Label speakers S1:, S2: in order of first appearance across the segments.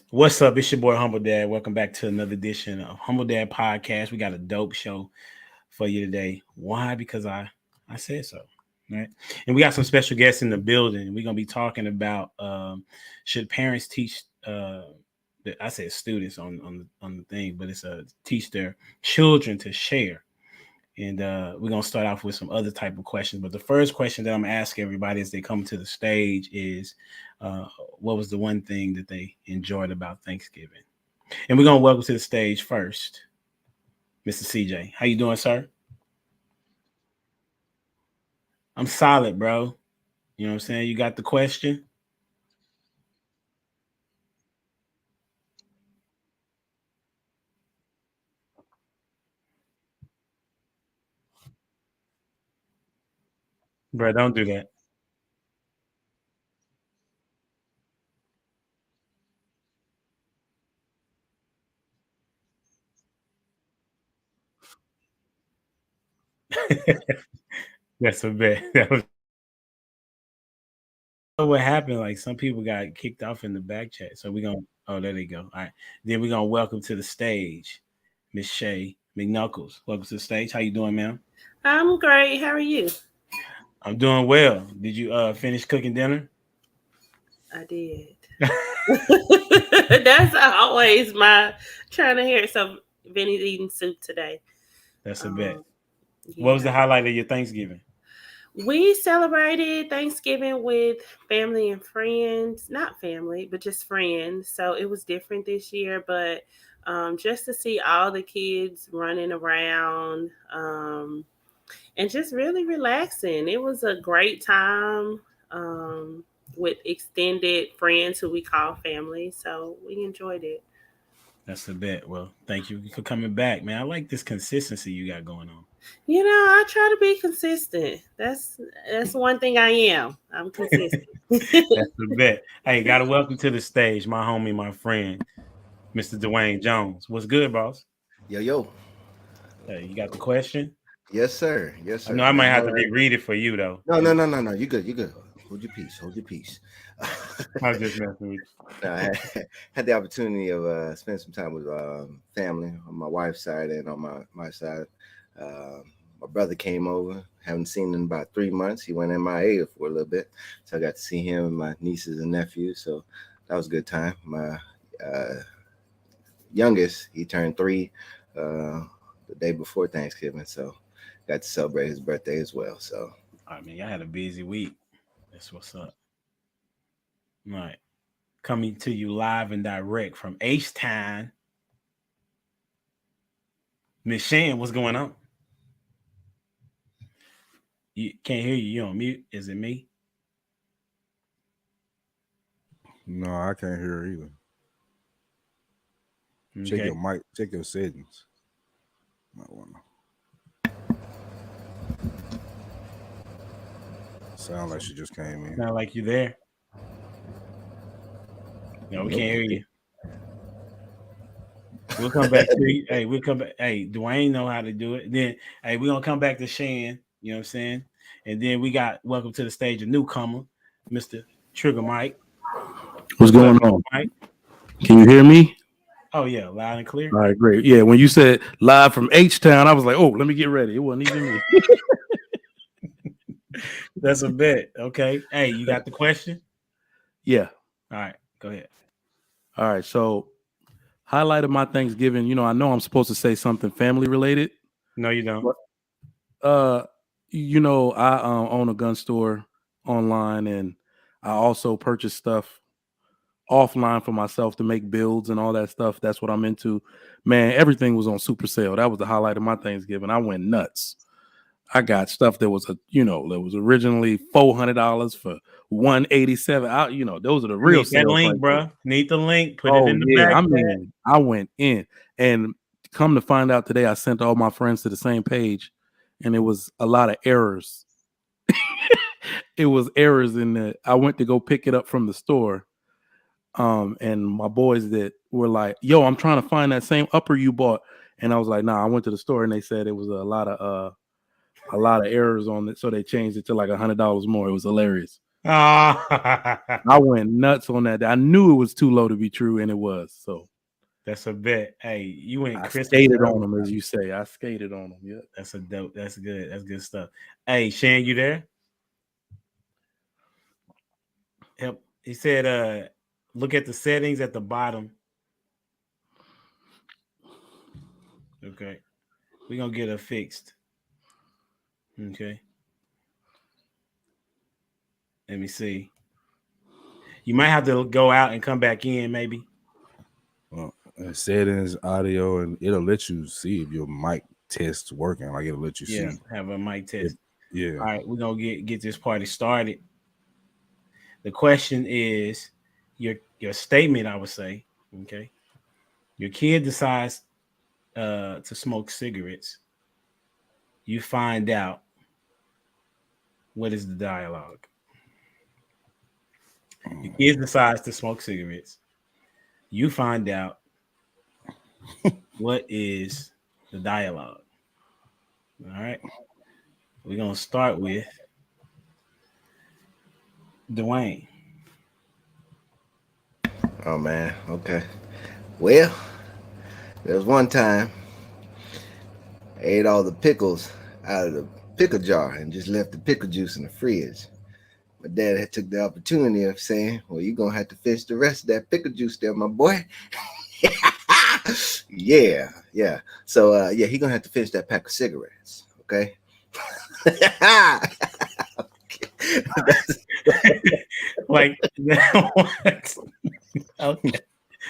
S1: What's up? It's your boy Humble Dad. Welcome back to another edition of Humble Dad Podcast. We got a dope show for you today. Why? Because I said so. Right. And we got some special guests in the building. We're gonna be talking about should parents teach I said students on the thing, but it's teach their children to share. And we're gonna start off with some other type of questions. But the first question that I'm gonna ask everybody as they come to the stage is, what was the one thing that they enjoyed about Thanksgiving? And we're gonna welcome to the stage first, Mr. CJ. How you doing, sir? I'm solid, bro. You know what I'm saying? You got the question, bro. Don't do that. That's a bet. That was what happened. Like some people got kicked off in the back chat. So we're gonna. Oh, there they go. All right. Then we're gonna welcome to the stage, Miss Shay McNuckles. Welcome to the stage. How you doing, ma'am?
S2: I'm great. How are you?
S1: I'm doing well. Did you finish cooking dinner?
S2: I did. That's always my trying to hear. So Vinny's eating soup today.
S1: That's a bet.
S2: Um,
S1: What was
S2: yeah.
S1: the highlight of your Thanksgiving?
S2: We celebrated Thanksgiving with family and friends. Not family, but just friends. So it was different this year, but just to see all the kids running around and just really relaxing. It was a great time with extended friends who we call family. So we enjoyed it.
S1: That's a bet. Well, thank you for coming back, man. I like this consistency you got going on.
S2: I try to be consistent. That's one thing I am. I'm consistent.
S1: That's the bet. Hey, gotta welcome to the stage, my homie, my friend, Mr. Dwayne Jones. What's good, boss?
S3: Yo, yo.
S1: Hey, you got the question?
S3: Yes, sir. Yes,
S1: I know
S3: sir.
S1: I might
S3: Man,
S1: have to reread it for you though.
S3: no, no, no, no, no. You good. You good. Hold your peace. Hold your peace.
S1: I was just messing with
S3: No, I had the opportunity of spending some time with family on my wife's side and on my side. Um my brother came over. Haven't seen him in about 3 months. He went MIA for a little bit, so I got to see him and my nieces and nephews. So that was a good time. My uh, youngest, he turned 3 uh, the day before Thanksgiving, so got to celebrate his birthday as well. So
S1: you. I mean, I had a busy week. That's what's up. All right. Coming to you live and direct from H Town. Miss Shan, what's going on? You can't hear you. You on mute. Is it me?
S4: No, I can't hear her either. Check
S1: Okay.
S4: your mic. Check your settings. Might wanna sound like she just came in.
S1: Not like you there. No, we
S3: nope.
S1: can't hear you. We'll come back to you. Hey, we'll come back. Hey, Dwayne know how to do it. Then, hey, we're gonna come back to Shan. You know what I'm saying? And then we got welcome to the stage a newcomer, Mr. Trigger Mike.
S5: What's
S1: What's up,
S5: going
S1: Trigger
S5: on?
S1: Mike?
S5: Can you hear me?
S1: Oh yeah, loud and clear.
S5: All right, great. Yeah, when you said live from H Town, I was like, oh, let me get ready. It wasn't even me.
S1: That's a bet. Okay. Hey, you got the question?
S5: Yeah.
S1: All right, go ahead.
S5: All right. So, highlight of my Thanksgiving. I know I'm supposed to say something family related.
S1: No, you don't.
S5: But, I own a gun store online, and I also purchase stuff offline for myself to make builds and all that stuff. That's what I'm into. Man, everything was on super sale. That was the highlight of my Thanksgiving. I went nuts. I got stuff that was that was originally $400 for $187. Those are the
S1: I
S5: real
S1: need that
S5: sale
S1: link,
S5: prices.
S1: bro. Need the link. Put it
S5: Oh
S1: in the
S5: yeah,
S1: back
S5: I
S1: chat.
S5: mean, I went in, and come to find out today, I sent all my friends to the same page, and it was a lot of errors. It was errors in the. I went to go pick it up from the store, and my boys that were like, "Yo, I'm trying to find that same upper you bought," and I was like, "Nah." I went to the store, and they said it was a lot of errors on it, so they changed it to like $100 more. It was hilarious.
S1: Ah,
S5: I went nuts on that. I knew it was too low to be true, and it was. So
S1: that's a bet. Hey, you went
S5: I
S1: Christmas
S5: skated
S1: early.
S5: on them, as you say. I skated on them. Yeah.
S1: That's a dope. That's good. That's good stuff. Hey, Shan, you there? Yep. He said, look at the settings at the bottom. Okay. We're gonna get it fixed. Okay. Let me see. You might have to go out and come back in, maybe.
S4: Settings, audio, and it'll let you see if your mic test's working. Like it'll let you
S1: Yeah,
S4: see.
S1: have a mic test.
S4: Yeah.
S1: All right, we're gonna get this party started. The question is your statement, I would say. Okay. Your kid decides to smoke cigarettes. You find out what is the dialogue. Your kid decides to smoke cigarettes. You find out what is the dialogue. All right. We're gonna start with Dwayne.
S3: Oh man, okay. Well, there was one time I ate all the pickles out of the pickle jar and just left the pickle juice in the fridge. My dad had took the opportunity of saying, "Well, you're gonna have to finish the rest of that pickle juice there, my boy." Yeah. So yeah, he gonna have to finish that pack of cigarettes. Okay.
S1: Like what? Okay.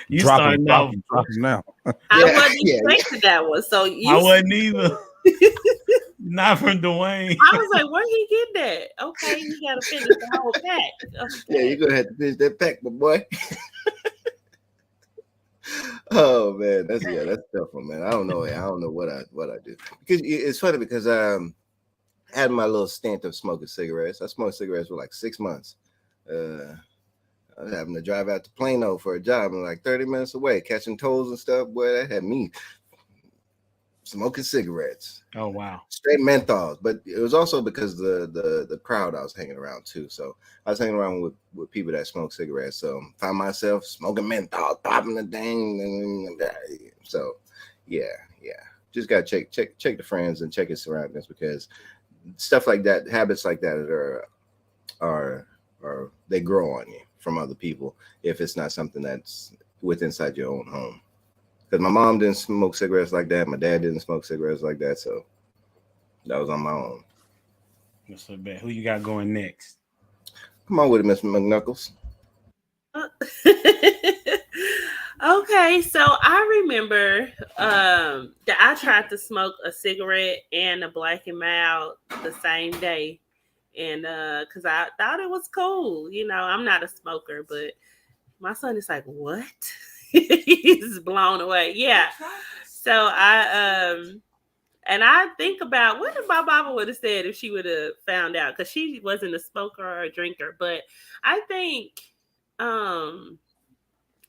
S1: You
S4: Drop
S1: starting
S4: him,
S1: off.
S4: drop him now.
S2: I
S3: Yeah,
S2: wasn't
S3: yeah.
S2: expecting that one. So you
S1: I wasn't either. Not from Dwayne.
S2: I was like, where he get that? Okay, you gotta finish the whole pack.
S3: Yeah,
S2: Okay.
S3: you're gonna have to finish that pack, my boy. Oh man, that's tough one, man. I don't know what I do, because it's funny because I had my little stint of smoking cigarettes. I smoked cigarettes for like 6 months. I was having to drive out to Plano for a job and like 30 minutes away, catching tolls and stuff. Boy, that had me smoking cigarettes.
S1: Oh wow.
S3: Straight menthols, but it was also because the crowd I was hanging around too. So I was hanging around with people that smoke cigarettes. So found myself smoking menthol, popping the dang. So yeah. Just gotta check the friends and check your surroundings, because stuff like that, habits like that are they grow on you from other people if it's not something that's inside your own home. Because my mom didn't smoke cigarettes like that, my dad didn't smoke cigarettes like that, so that was on my own.
S1: That's so bad. Who you got going next?
S3: Come on with it, Mr. McNuckles.
S2: Okay, so I remember that I tried to smoke a cigarette and a Black and Mild the same day, and because I thought it was cool. You know, I'm not a smoker, but my son is like, "What?" He's blown away. Yeah. So and I think about what if my mama would have said if she would have found out, because she wasn't a smoker or a drinker. But I think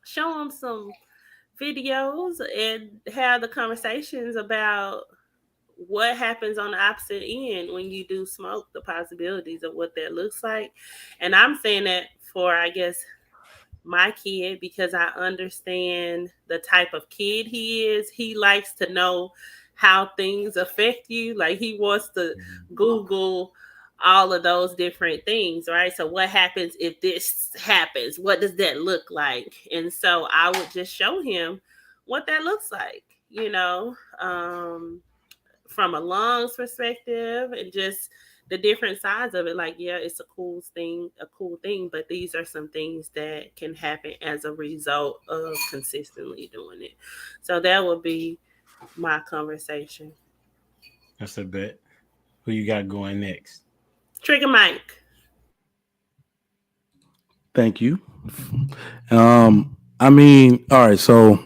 S2: show them some videos and have the conversations about what happens on the opposite end when you do smoke, the possibilities of what that looks like. And I'm saying that for, I guess, my kid, because I understand the type of kid he is. He likes to know how things affect you. Like, he wants to Google all of those different things, right? So what happens if this happens? What does that look like? And so I would just show him what that looks like, you know, from a lungs perspective, and just the different sides of it. Like, yeah, it's a cool thing, but these are some things that can happen as a result of consistently doing it. So that would be my conversation.
S1: That's a bet. Who you got going next?
S2: Trigger Mike.
S5: Thank you. I mean, all right. So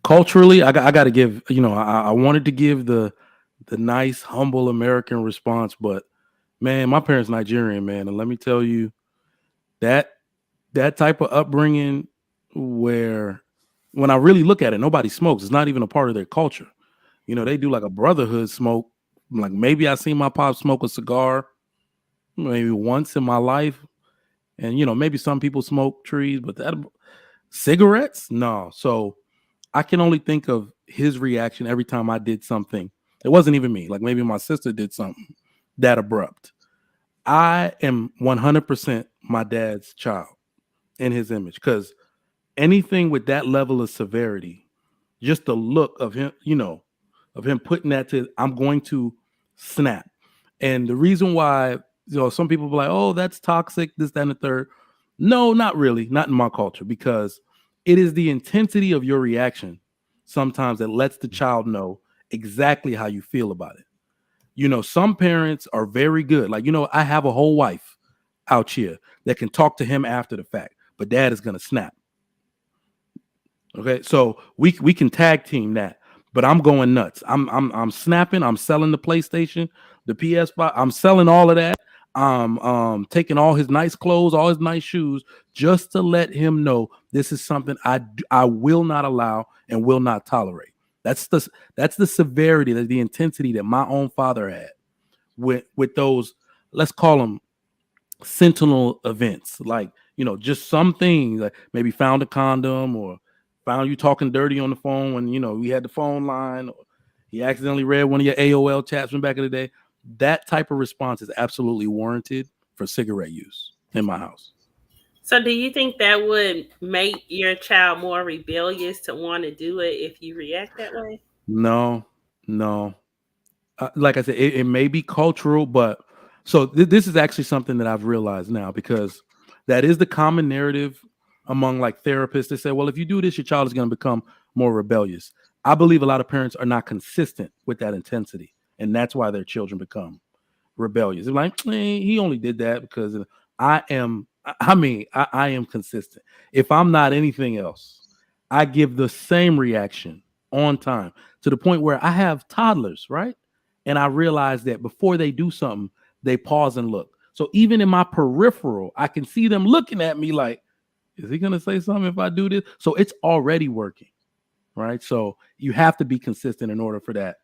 S5: culturally, I got to give. You know, I wanted to give the nice, humble American response, but man, my parents Nigerian, man, and let me tell you that type of upbringing, where when I really look at it, nobody smokes. It's not even a part of their culture. You know, they do like a brotherhood smoke. Like, maybe I seen my pop smoke a cigar maybe once in my life, And maybe some people smoke trees, but cigarettes, no. So I can only think of his reaction every time I did something. It wasn't even me. Like maybe my sister did something that abrupt. I am 100% my dad's child in his image, because anything with that level of severity, just the look of him, of him putting that to, I'm going to snap. And the reason why, some people be like, oh, that's toxic, this, that, and the third. No, not really, not in my culture, because it is the intensity of your reaction sometimes that lets the child know exactly how you feel about it. Some parents are very good. Like, I have a whole wife out here that can talk to him after the fact, but dad is going to snap. Okay, so we can tag team that, but I'm going nuts. I'm snapping. I'm selling the PlayStation, the PS5. I'm selling all of that. Taking all his nice clothes, all his nice shoes, just to let him know this is something I will not allow and will not tolerate. That's the severity, the intensity that my own father had with those, let's call them sentinel events, like just some things, like maybe found a condom or found you talking dirty on the phone when we had the phone line, or he accidentally read one of your AOL chats from back in the day. That type of response is absolutely warranted for cigarette use in my house.
S2: So do you think that would make your child more rebellious to want to do it if you react that way?
S5: No. Like I said, it may be cultural, but so this is actually something that I've realized now, because that is the common narrative among like therapists. They say, well, if you do this, your child is going to become more rebellious. I believe a lot of parents are not consistent with that intensity, and that's why their children become rebellious. They're like, he only did that because I am consistent. If I'm not anything else, I give the same reaction on time, to the point where I have toddlers, right? And I realize that before they do something, they pause and look. So even in my peripheral, I can see them looking at me like, is he going to say something if I do this? So it's already working, right? So you have to be consistent in order for that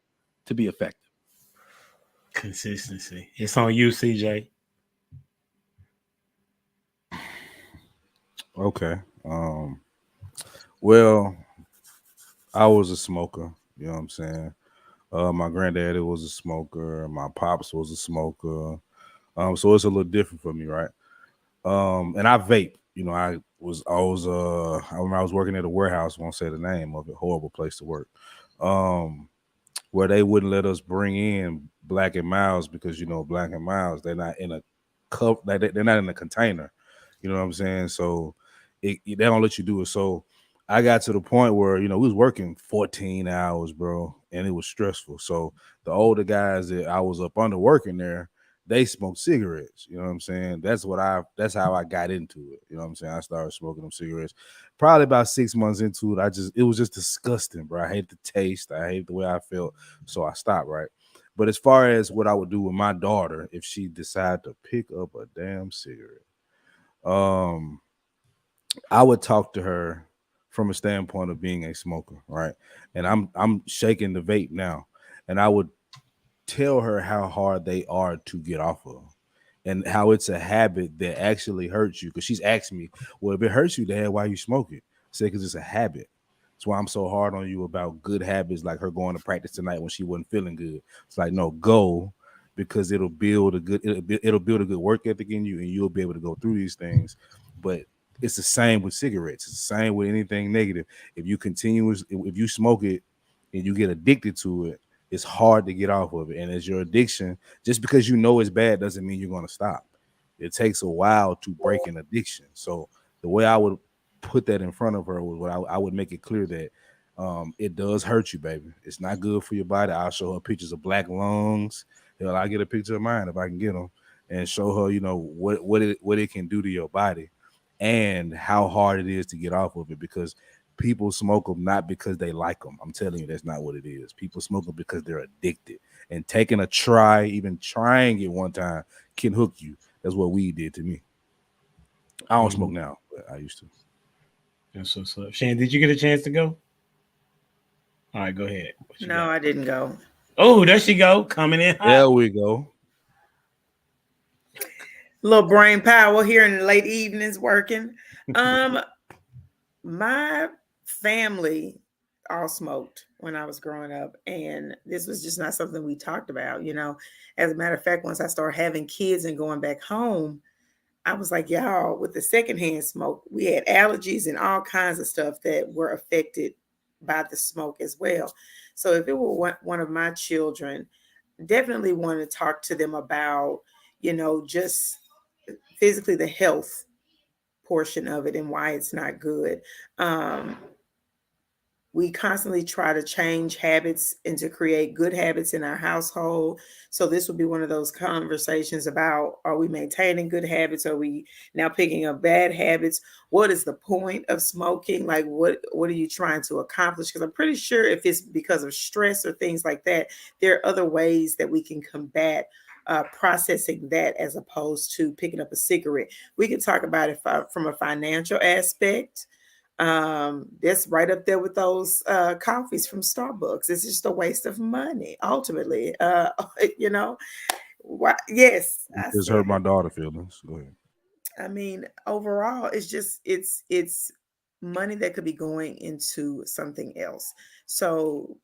S5: to be effective.
S1: Consistency. It's on you, CJ.
S4: Okay. Well, I was a smoker. You know what I'm saying? My granddaddy was a smoker. My pops was a smoker. So it's a little different for me, right? And I vape. I remember I was working at a warehouse. Won't say the name of it. Horrible place to work. Where they wouldn't let us bring in Black and Milds because Black and Milds, they're not in a cup. They're not in a container. You know what I'm saying? So they don't let you do it. So I got to the point where, we was working 14 hours, bro, and it was stressful. So the older guys that I was up under working there, they smoked cigarettes. You know what I'm saying? That's how I got into it. You know what I'm saying? I started smoking them cigarettes. Probably about 6 months into it, it was just disgusting, bro. I hate the taste. I hate the way I felt. So I stopped, right? But as far as what I would do with my daughter, if she decided to pick up a damn cigarette, I would talk to her from a standpoint of being a smoker, right? And I'm shaking the vape now, and I would tell her how hard they are to get off of, and how it's a habit that actually hurts you. Because she's asked me, well, if it hurts you, Dad, why you smoke it? I said, because it's a habit. That's why I'm so hard on you about good habits, like her going to practice tonight when she wasn't feeling good. It's like, no, go, because it'll build a good work ethic in you, and you'll be able to go through these things. But it's the same with cigarettes. It's the same with anything negative. If you smoke it and you get addicted to it, it's hard to get off of it. And as your addiction, just because you know it's bad doesn't mean you're going to stop. It takes a while to break an addiction. So the way I would put that in front of her was I would make it clear that it does hurt you, baby. It's not good for your body. I'll show her pictures of black lungs. I'll get a picture of mine if I can get them, and show her, what it can do to your body and how hard it is to get off of it, because people smoke them not because they like them. I'm telling you, that's not what it is. People smoke them because they're addicted, and taking a try, even trying it one time, can hook you. That's what weed did to me. I don't smoke now, but I used to.
S1: That's what's up. Shan, did you get a chance to go? All right, go ahead.
S6: No, I didn't go.
S1: Oh, there she go, coming in hot.
S4: There we go.
S6: Little brain power here in the late evenings working. My family all smoked when I was growing up, and this was just not something we talked about. As a matter of fact, once I started having kids and going back home, I was like, y'all, with the secondhand smoke, we had allergies and all kinds of stuff that were affected by the smoke as well. So if it were one of my children, definitely want to talk to them about, just physically the health portion of it and why it's not good. We constantly try to change habits and to create good habits in our household. So this would be one of those conversations about, are we maintaining good habits? Are we now picking up bad habits? What is the point of smoking? Like, what are you trying to accomplish? Because I'm pretty sure if it's because of stress or things like that, there are other ways that we can combat processing that as opposed to picking up a cigarette. We can talk about it from a financial aspect. That's right up there with those coffees from Starbucks. It's just a waste of money ultimately. Yes, I
S4: Just
S6: said
S4: hurt my
S6: it.
S4: daughter feelings. Go ahead.
S6: I mean, overall, it's money that could be going into something else. So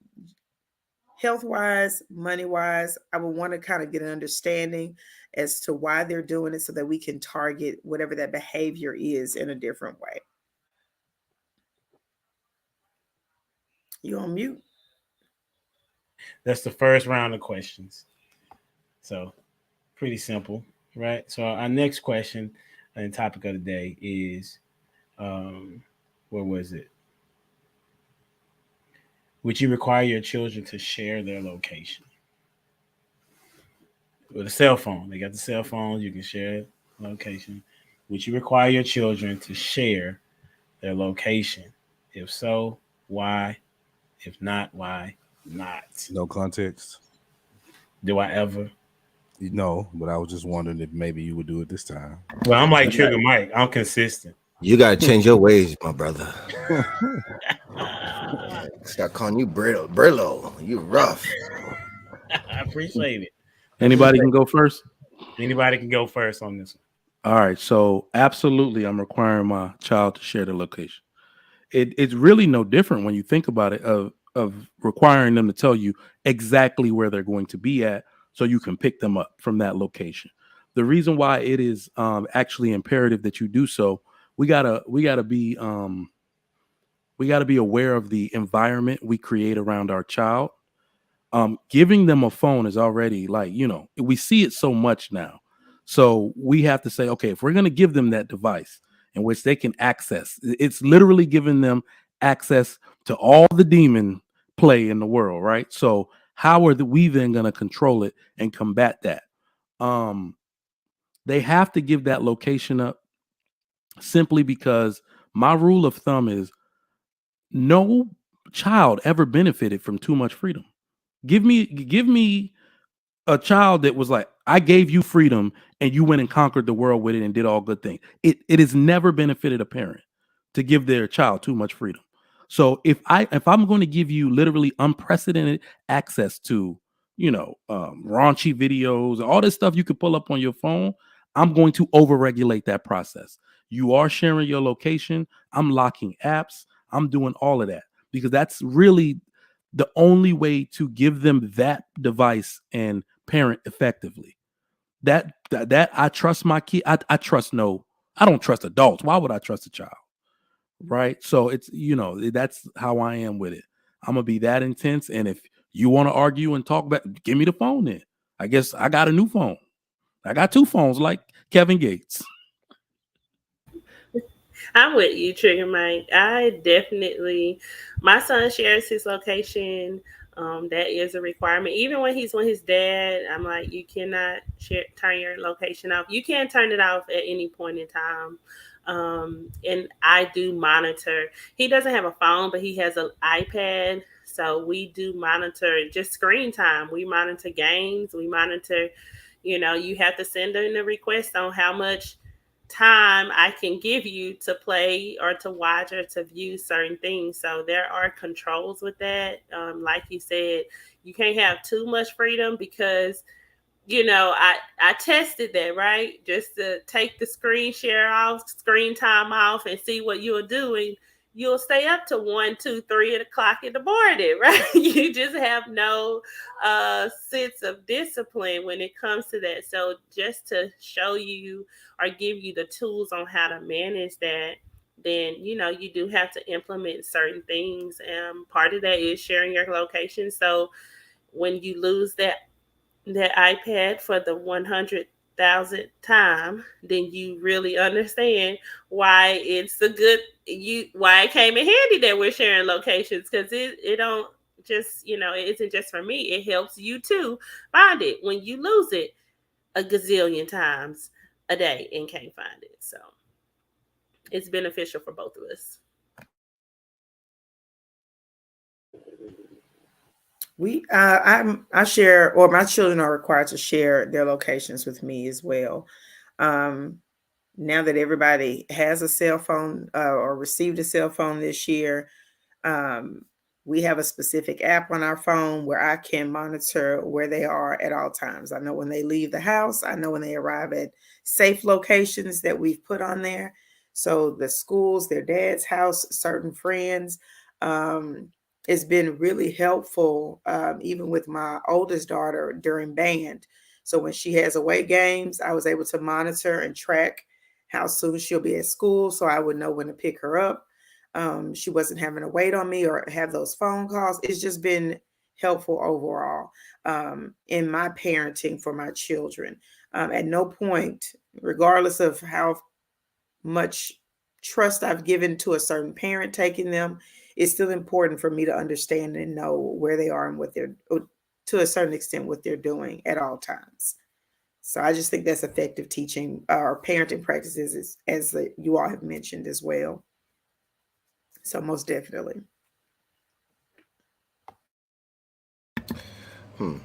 S6: health wise, money wise, I would want to kind of get an understanding as to why they're doing it so that we can target whatever that behavior is in a different way. You on mute?
S1: That's the first round of questions. So pretty simple, right? So our next question and topic of the day is, where was it? Would you require your children to share their location with a cell phone? They got the cell phone. You can share location. Would you require your children to share their location? If so, why? If not, why not?
S4: No context.
S1: Do I ever?
S4: No, but I was just wondering if maybe you would do it this time.
S1: Well, I'm like Trigger Mike. I'm consistent.
S3: You gotta change your ways, my brother. Start calling you Brillo. You rough.
S1: I appreciate it.
S5: Anybody can go first.
S1: Anybody can go first on this one.
S5: All right, so absolutely, I'm requiring my child to share the location. It's really no different when you think about it of requiring them to tell you exactly where they're going to be at, so you can pick them up from that location. The reason why it is actually imperative that you do so, we gotta be aware of the environment we create around our child. Giving them a phone is already we see it so much now. So we have to say, okay, if we're going to give them that device in which they can access, it's literally giving them access to all the demon play in the world, right? So how are we then going to control it and combat that? They have to give that location up simply because my rule of thumb is no child ever benefited from too much freedom. Give me a child that was like, I gave you freedom and you went and conquered the world with it and did all good things. It has never benefited a parent to give their child too much freedom. So if I'm going to give you literally unprecedented access to, raunchy videos, all this stuff you could pull up on your phone, I'm going to overregulate that process. You are sharing your location. I'm locking apps. I'm doing all of that because that's really the only way to give them that device and parent effectively. That I trust my kid. I don't trust adults. Why would I trust a child? Right. So it's, that's how I am with it. I'm gonna be that intense. And if you want to argue and talk back, give me the phone then. I guess I got a new phone. I got two phones like Kevin Gates.
S2: I'm with you, Trigger Mike. My son shares his location. That is a requirement. Even when he's with his dad, I'm like, you cannot turn your location off. You can turn it off at any point in time. And I do monitor. He doesn't have a phone, but he has an iPad. So we do monitor just screen time. We monitor games. We monitor, you have to send in a request on how much time I can give you to play or to watch or to view certain things. So there are controls with that. Like you said, you can't have too much freedom because I tested that, right? Just to take the screen time off, and see what you'll do. And you'll stay up to 1, 2, 3 o'clock in the morning, right? You just have no sense of discipline when it comes to that. So just to show you or give you the tools on how to manage that, then you do have to implement certain things. Part of that is sharing your location. So when you lose that iPad for the 100,000th time, then you really understand why why it came in handy that we're sharing locations, because it don't just it isn't just for me. It helps you too find it when you lose it a gazillion times a day and can't find it. So it's beneficial for both of us.
S6: I share, or my children are required to share their locations with me as well. Now that everybody has a cell phone or received a cell phone this year, we have a specific app on our phone where I can monitor where they are at all times. I know when they leave the house. I know when they arrive at safe locations that we've put on there. So the schools, their dad's house, certain friends. It's been really helpful, even with my oldest daughter during band. So when she has away games, I was able to monitor and track how soon she'll be at school, so I would know when to pick her up. She wasn't having to wait on me or have those phone calls. It's just been helpful overall in my parenting for my children. At no point, regardless of how much trust I've given to a certain parent taking them, it's still important for me to understand and know where they are and what they're, to a certain extent, what they're doing at all times. So I just think that's effective teaching or parenting practices, as you all have mentioned as well. So most definitely.
S3: You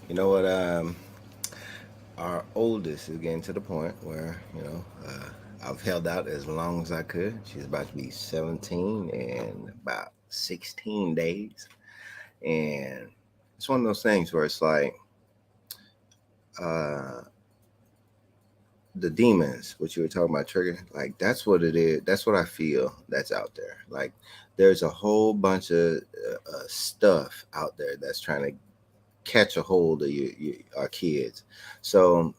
S3: know what? Our oldest is getting to the point where, I've held out as long as I could. She's about to be 17 in about 16 days. And it's one of those things where it's like, the demons, what you were talking about, Trigger, like that's what it is. That's what I feel that's out there. Like there's a whole bunch of stuff out there that's trying to catch a hold of our kids. So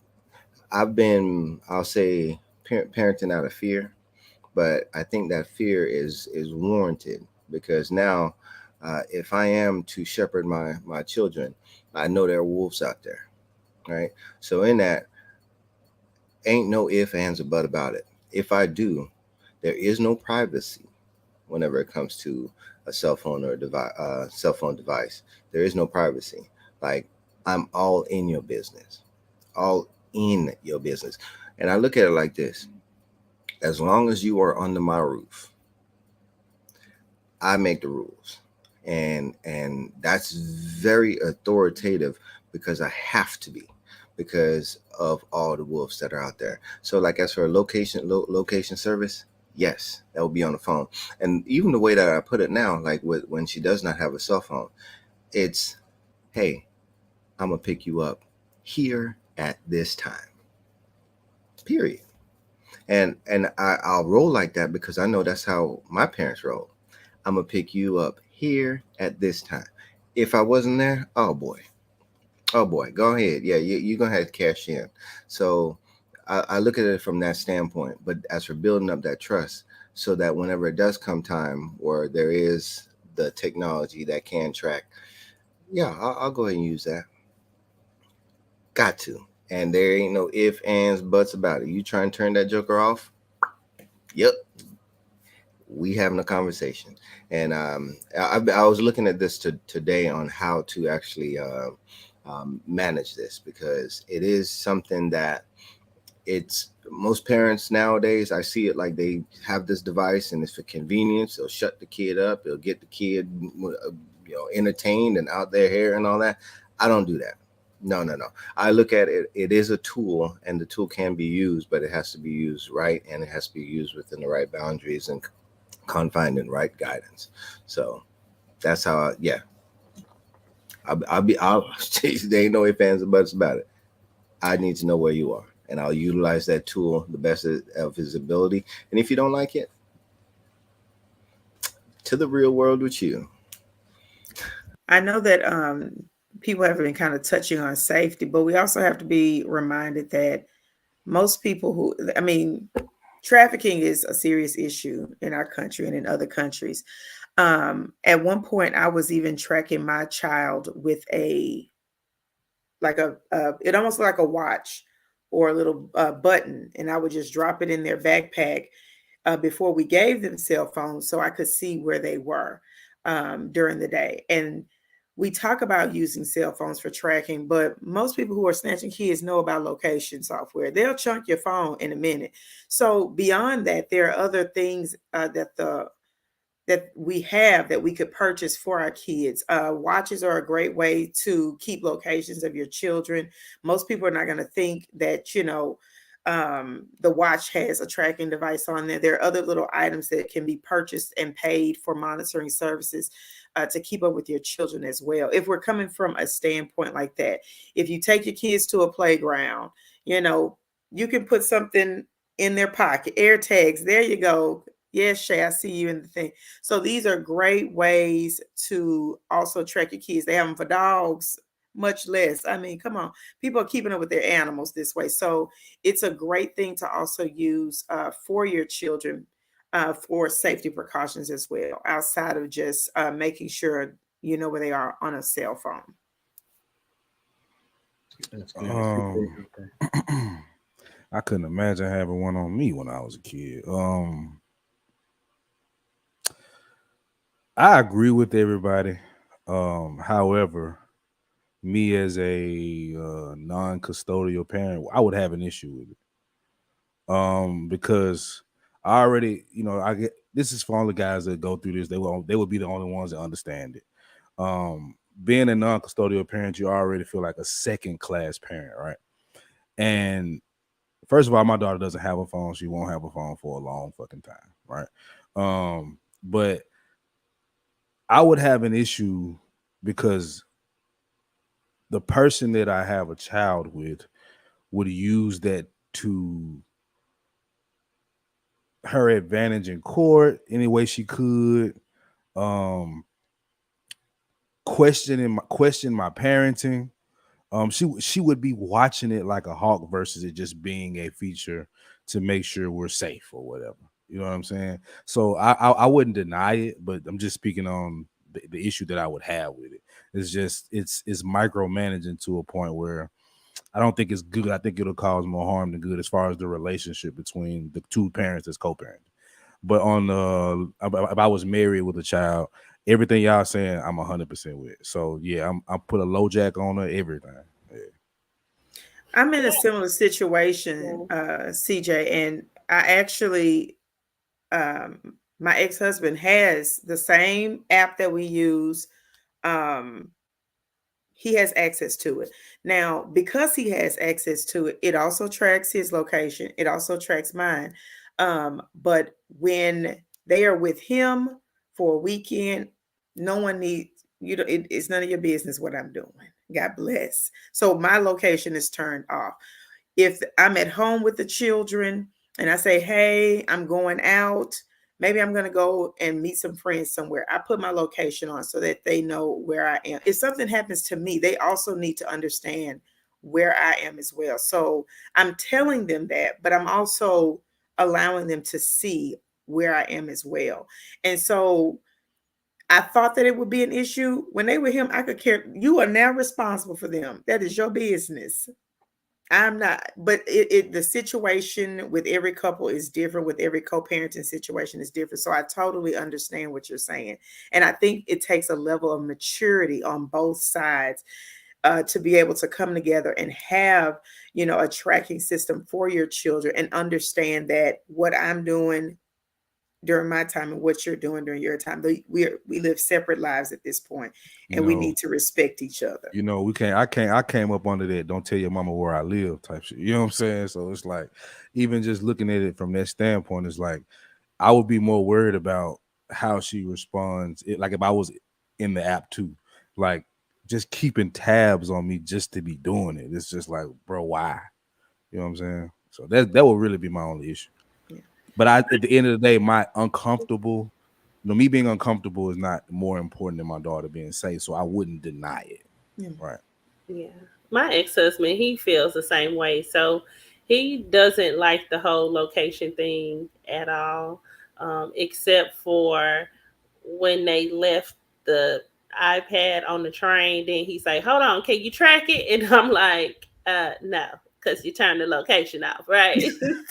S3: I'll say, parenting out of fear, but I think that fear is warranted, because now, if I am to shepherd my children, I know there are wolves out there, right? So in that, ain't no if, ands, or but about it. If I do, there is no privacy whenever it comes to a cell phone or cell phone device. There is no privacy. Like, I'm all in your business, all in your business. And I look at it like this: as long as you are under my roof, I make the rules. And that's very authoritative, because I have to be, because of all the wolves that are out there. So like, as for a location service, yes, that will be on the phone. And even the way that I put it now, like when she does not have a cell phone, it's, hey, I'm gonna pick you up here at this time, period. And I'll roll like that because I know that's how my parents roll. I'm gonna pick you up here at this time. If I wasn't there, oh boy, go ahead. Yeah, you're gonna have to cash in. So I look at it from that standpoint. But as for building up that trust, so that whenever it does come time where there is the technology that can track, yeah, I'll go ahead and use that. Got to. And there ain't no ifs, ands, buts about it. You try and turn that joker off? Yep. We having a conversation. And I was looking at this today on how to actually manage this, because it is something that it's most parents nowadays, I see it like they have this device and it's for convenience. They'll shut the kid up. They'll get the kid, entertained and out their hair and all that. I don't do that. No. I look at it. It is a tool, and the tool can be used, but it has to be used right, and it has to be used within the right boundaries and confined in right guidance. So that's how. I'll there ain't no ifs, ands, or buts about it. I need to know where you are, and I'll utilize that tool the best of his ability. And if you don't like it, to the real world with you.
S6: I know that people have been kind of touching on safety, but we also have to be reminded that most people trafficking is a serious issue in our country and in other countries. At one point, I was even tracking my child with it almost like a watch or a little button, and I would just drop it in their backpack before we gave them cell phones so I could see where they were during the day. And we talk about using cell phones for tracking, but most people who are snatching kids know about location software. They'll chunk your phone in a minute. So beyond that, there are other things that we have that we could purchase for our kids. Watches are a great way to keep locations of your children. Most people are not going to think that, the watch has a tracking device on there. There are other little items that can be purchased and paid for monitoring services to keep up with your children as well. If we're coming from a standpoint like that, if you take your kids to a playground, you can put something in their pocket, air tags. There you go. Yes, Shay, I see you in the thing. So these are great ways to also track your kids. They have them for dogs, much less. I mean, come on. People are keeping up with their animals this way. So it's a great thing to also use for your children for safety precautions as well, outside of just making sure you know where they are on a cell phone.
S1: That's good.
S4: I couldn't imagine having one on me when I was a kid. I agree with everybody. However, me as a non-custodial parent, I would have an issue with it. Because I already, I get this is for all the guys that go through this. They would be the only ones that understand it. Being a non-custodial parent, you already feel like a second-class parent, right? And first of all, my daughter doesn't have a phone. She won't have a phone for a long fucking time, right? But I would have an issue because the person that I have a child with would use that to her advantage in court any way she could. Question my parenting. She would be watching it like a hawk versus it just being a feature to make sure we're safe or whatever. You know what I'm saying? So I wouldn't deny it, but I'm just speaking on the issue that I would have with it. It's just it's micromanaging to a point where I don't think it's good. I think it'll cause more harm than good as far as the relationship between the two parents as co-parent. But if I was married with a child, everything y'all saying, I'm 100% with. So yeah, I put a low jack on her, everything. Yeah.
S6: I'm in a similar situation, CJ, and I actually, my ex-husband has the same app that we use. He has access to it. Now, because he has access to it, it also tracks his location. It also tracks mine. But when they are with him for a weekend, no one needs, it's none of your business what I'm doing. God bless. So my location is turned off. If I'm at home with the children and I say, hey, I'm going out, maybe I'm going to go and meet some friends somewhere, I put my location on so that they know where I am. If something happens to me, they also need to understand where I am as well. So I'm telling them that, but I'm also allowing them to see where I am as well. And so I thought that it would be an issue. When they were him, I could care. You are now responsible for them. That is your business. I'm not, but the situation with every couple is different. With every co-parenting situation is different. So I totally understand what you're saying. And I think it takes a level of maturity on both sides to be able to come together and have, a tracking system for your children and understand that what I'm doing during my time and what you're doing during your time, we live separate lives at this point, and we need to respect each other.
S4: I came up under that don't tell your mama where I live type shit. You know what I'm saying? So it's like, even just looking at it from that standpoint, it's like I would be more worried about how she responds. Like if I was in the app too, like just keeping tabs on me just to be doing it. It's just like, bro, why? You know what I'm saying? So that would really be my only issue.
S6: Yeah.
S4: But at the end of the day, my uncomfortable, me being uncomfortable is not more important than my daughter being safe. So I wouldn't deny it.
S6: Yeah.
S4: Right.
S2: Yeah. My ex-husband, he feels the same way. So he doesn't like the whole location thing at all, except for when they left the iPad on the train. Then he's like, hold on, can you track it? And I'm like, no, because you turned the location off, right?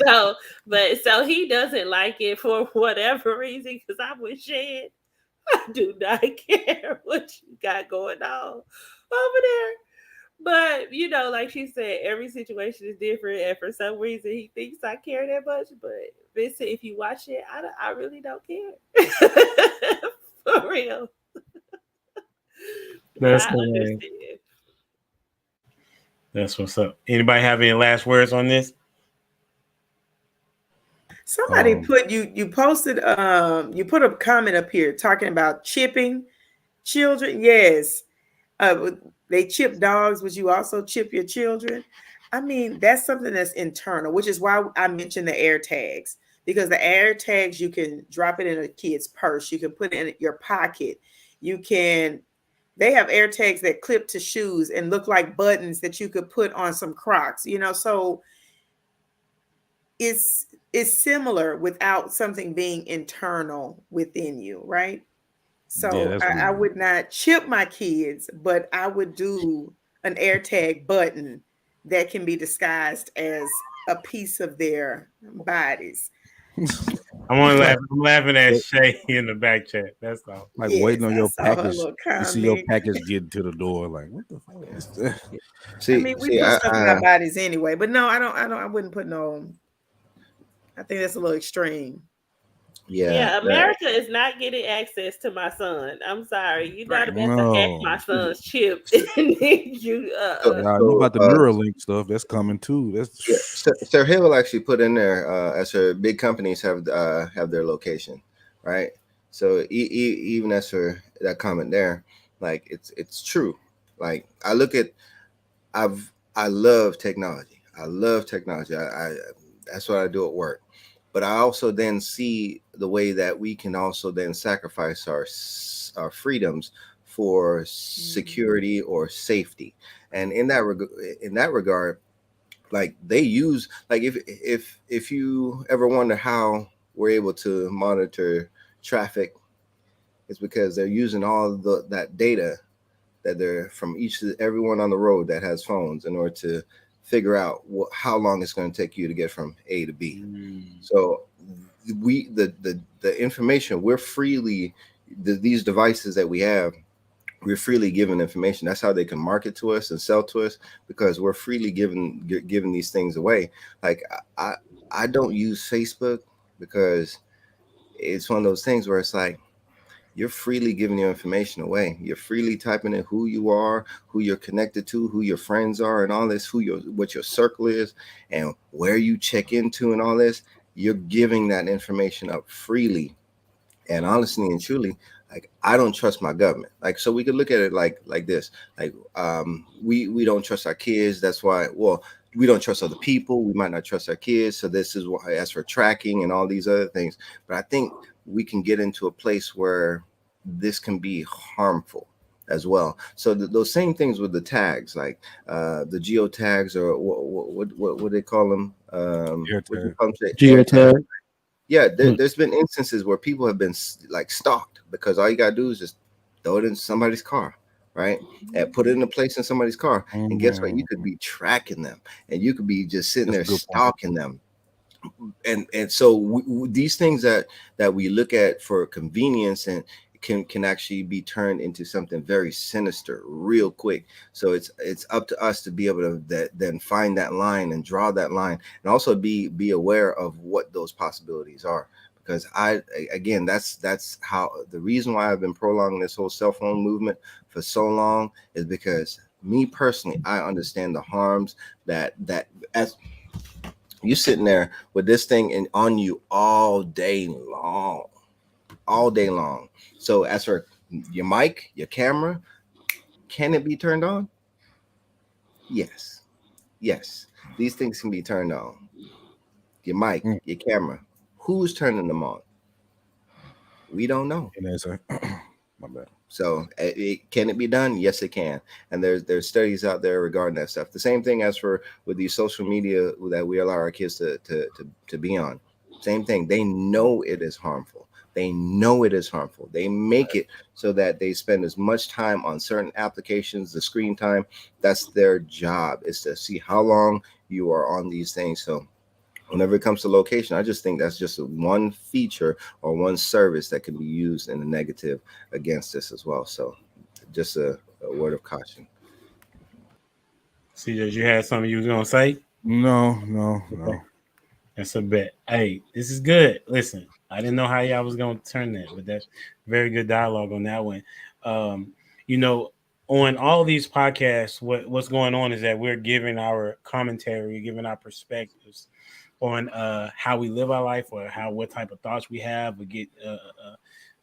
S2: So he doesn't like it for whatever reason, because I was saying, I do not care what you got going on over there. But like she said, every situation is different, and for some reason, he thinks I care that much. But Vincent, if you watch it, I really don't care. For real.
S1: That's
S2: I
S1: the way.
S2: understand.
S1: That's what's up. Anybody have any last words on this?
S6: Somebody put you posted you put a comment up here talking about chipping children. Yes. They chip dogs. Would you also chip your children? I mean, that's something that's internal, which is why I mentioned the air tags, because the air tags, you can drop it in a kid's purse. You can put it in your pocket. They have air tags that clip to shoes and look like buttons that you could put on some Crocs, so it's similar without something being internal within you, right? So I would not chip my kids, but I would do an AirTag button that can be disguised as a piece of their bodies.
S1: I'm laughing at Shay in the back chat. That's all.
S4: Like waiting on your package. You see your package getting to the door. Like, what the fuck is that?
S6: We put stuff in our bodies anyway, but no, I wouldn't put no. I think that's a little extreme.
S2: Yeah, America is not getting access to my son. I'm sorry. You're not about to hack my son's chip. And then you
S4: know about the Neuralink stuff that's coming too.
S3: Sir Hill actually put in there as her big companies have their location, right? So even as her that comment there, like it's true. Like I love technology. I that's what I do at work. But I also then see the way that we can also then sacrifice our freedoms for security or safety. And in that regard, like they use, like if you ever wonder how we're able to monitor traffic, it's because they're using all that data that they're from everyone on the road that has phones in order to figure out how long it's going to take you to get from A to B. So the information we're freely these devices that we have, we're freely given information. That's how they can market to us and sell to us, because we're freely giving these things away. Like I don't use Facebook because it's one of those things where it's like you're freely giving your information away. You're freely typing in who you are, who you're connected to, who your friends are, and all this, what your circle is, and where you check into, and all this. You're giving that information up freely. And honestly and truly, like I don't trust my government. Like, so we could look at it like this. Like we don't trust our kids. That's why. Well, we don't trust other people. We might not trust our kids. So this is why, as for tracking and all these other things. But I think we can get into a place where this can be harmful as well. So those same things with the tags, like the geotags, or what they call them?
S5: Geotag.
S3: Yeah, there's been instances where people have been like stalked because all you gotta do is just throw it in somebody's car, right? And put it in a place in somebody's car, and guess what? You could be tracking them, and you could be just sitting there stalking them. And so these things that we look at for convenience and can actually be turned into something very sinister real quick. So it's up to us to be able to then find that line and draw that line, and also be aware of what those possibilities are. Because that's how the reason why I've been prolonging this whole cell phone movement for so long is because me personally, I understand the harms that as you sitting there with this thing on you all day long. So as for your mic, your camera, Can it be turned on? Yes. Yes. These things can be turned on. Your mic, your camera. Who's turning them on? We don't know.
S4: And that's my bad.
S3: So can it be done? Yes, it can. And there's studies out there regarding that stuff. The same thing as for with these social media that we allow our kids to be on. Same thing. They know it is harmful. They know it is harmful. They make it so that they spend as much time on certain applications, the screen time. That's their job, is to see how long you are on these things. So whenever it comes to location, I just think that's just one feature or one service that can be used in a negative against this as well. So just a word of caution.
S1: CJ, you had something you was gonna say?
S4: No.
S1: That's a bet. Hey, this is good. Listen, I didn't know how y'all was gonna turn that, but that's very good dialogue on that one. You know, on all these podcasts, what's going on is that we're giving our commentary, giving our perspectives on how we live our life, or what type of thoughts we have, or get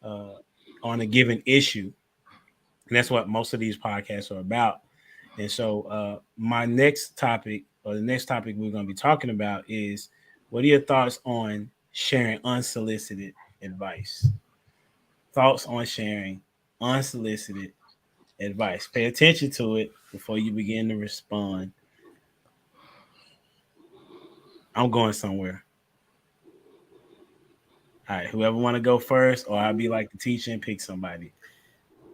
S1: on a given issue, and that's what most of these podcasts are about. And so, my next topic, or the next topic we're going to be talking about, is what are your thoughts on sharing unsolicited advice? Thoughts on sharing unsolicited advice. Pay attention to it before you begin to respond. I'm going somewhere. All right, whoever want to go first, or I'll be like the teacher and pick somebody.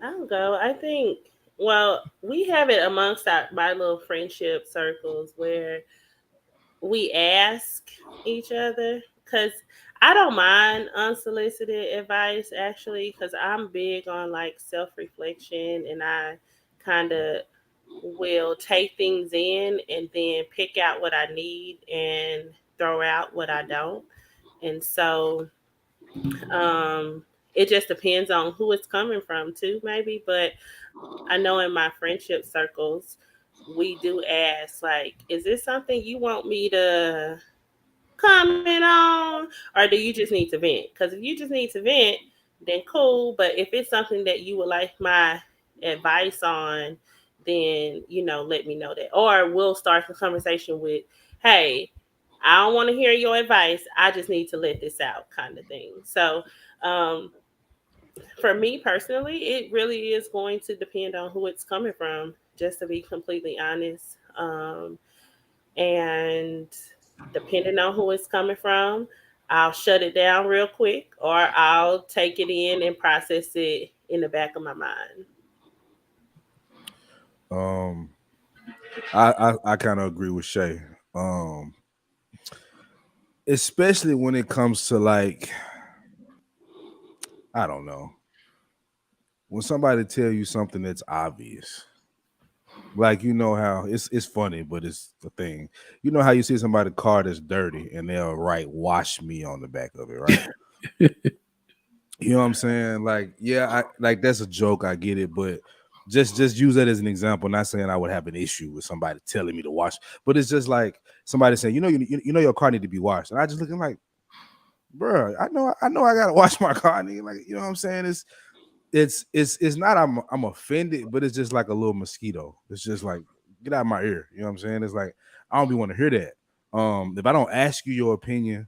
S2: I'll go. I think, well, we have it amongst my little friendship circles where we ask each other, because I don't mind unsolicited advice, actually, because I'm big on like self-reflection, and I kind of will take things in and then pick out what I need and throw out what I don't. And so it just depends on who it's coming from too, maybe. But I know in my friendship circles, we do ask, like, is this something you want me to comment on, or do you just need to vent? Because if you just need to vent, then cool. But if it's something that you would like my advice on, then let me know that. Or we'll start the conversation with, hey, I don't want to hear your advice, I just need to let this out, kind of thing. So for me personally, it really is going to depend on who it's coming from, just to be completely honest. And depending on who it's coming from, I'll shut it down real quick, or I'll take it in and process it in the back of my mind.
S4: I kind of agree with Shay. Especially when it comes to, like, I don't know, when somebody tell you something that's obvious. Like, you know how it's funny, but it's the thing. You know how you see somebody's car that's dirty and they'll write "wash me" on the back of it, right? You know what I'm saying? Like, yeah, like that's a joke. I get it, but just use that as an example. Not saying I would have an issue with somebody telling me to wash, but it's just like somebody saying, you know your car need to be washed, and I just looking like, bro, I know I gotta wash my car. Nigga. Like, you know what I'm saying? It's not I'm offended, but it's just like a little mosquito. It's just like, get out of my ear. You know what I'm saying? It's like, I don't be want to hear that. If I don't ask you your opinion,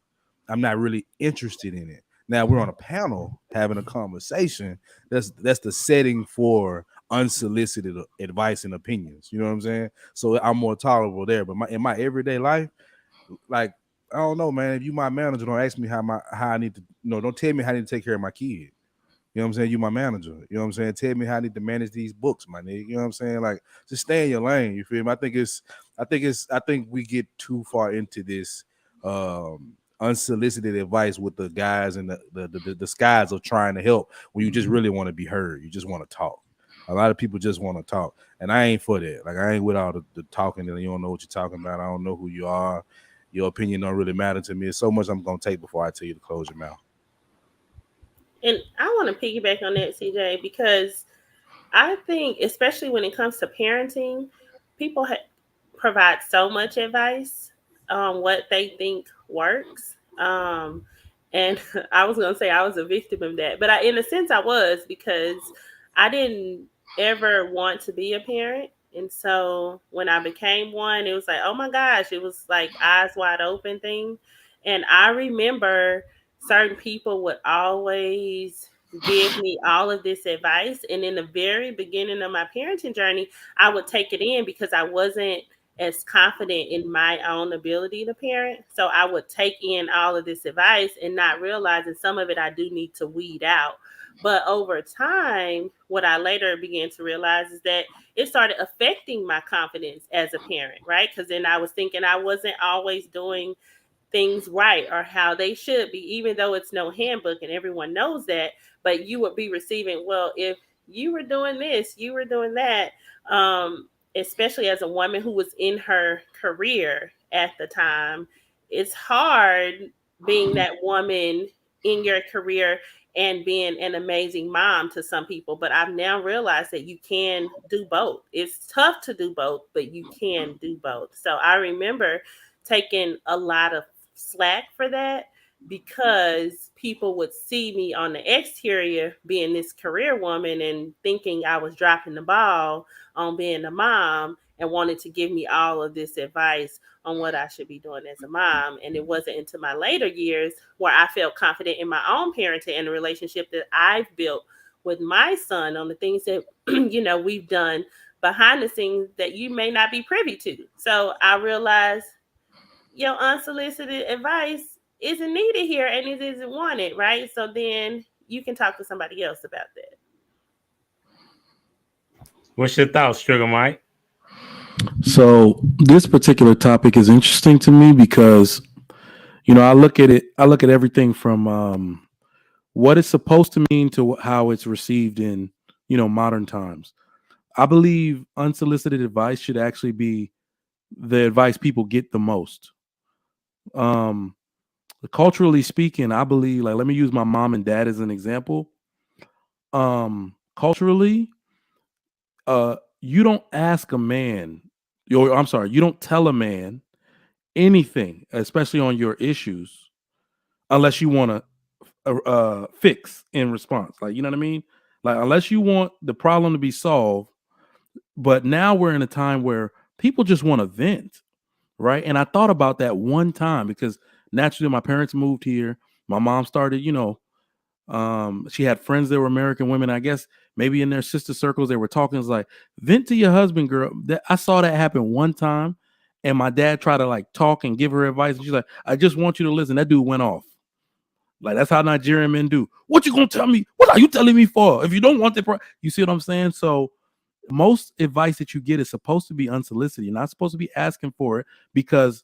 S4: I'm not really interested in it. Now we're on a panel having a conversation. That's the setting for unsolicited advice and opinions. You know what I'm saying? So I'm more tolerable there. But in my everyday life, like, I don't know, man. If you my manager, don't ask me how I need to. Don't tell me how I need to take care of my kid. You know what I'm saying? You my manager. You know what I'm saying? Tell me how I need to manage these books, my nigga. You know what I'm saying? Like, just stay in your lane. You feel me? I think we get too far into this unsolicited advice with the guys and the skies of trying to help when you just really want to be heard. You just want to talk. A lot of people just want to talk, and I ain't for that. Like, I ain't with all the talking and you don't know what you're talking about. I don't know who you are. Your opinion don't really matter to me. It's so much I'm gonna take before I tell you to close your mouth.
S2: And I want to piggyback on that, CJ, because I think, especially when it comes to parenting, people provide so much advice on what they think works. And I was going to say I was a victim of that. But in a sense, I was, because I didn't ever want to be a parent. And so when I became one, it was like, oh my gosh, it was like eyes wide open thing. And I remember certain people would always give me all of this advice. And in the very beginning of my parenting journey, I would take it in because I wasn't as confident in my own ability to parent. So I would take in all of this advice and not realizing some of it I do need to weed out. But over time, what I later began to realize is that it started affecting my confidence as a parent, right? Because then I was thinking I wasn't always doing things right or how they should be, even though it's no handbook and everyone knows that. But you would be receiving, well, if you were doing this, you were doing that, especially as a woman who was in her career at the time. It's hard being that woman in your career and being an amazing mom to some people. But I've now realized that you can do both. It's tough to do both, but you can do both. So I remember taking a lot of slack for that because people would see me on the exterior being this career woman and thinking I was dropping the ball on being a mom and wanted to give me all of this advice on what I should be doing as a mom. And it wasn't until my later years where I felt confident in my own parenting and the relationship that I've built with my son on the things that, we've done behind the scenes that you may not be privy to. So I realized your unsolicited advice isn't needed here and it isn't wanted, right? So then you can talk to somebody else about that.
S1: What's your thoughts, Sugar Mike?
S5: So this particular topic is interesting to me because, I look at everything from what it's supposed to mean to how it's received in, modern times. I believe unsolicited advice should actually be the advice people get the most. Culturally speaking, I believe, let me use my mom and dad as an example. Culturally, you don't ask a man, you don't tell a man anything, especially on your issues, unless you want to fix in response. You know what I mean? Unless you want the problem to be solved. But now we're in a time where people just want to vent, right? And I thought about that one time because naturally my parents moved here. My mom started, she had friends that were American women. I guess maybe in their sister circles, they were talking. It's like, vent to your husband, girl. I saw that happen one time. And my dad tried to talk and give her advice. And she's like, I just want you to listen. That dude went off. That's how Nigerian men do. What you gonna tell me? What are you telling me for? If you don't want the you see what I'm saying? So most advice that you get is supposed to be unsolicited. You're not supposed to be asking for it because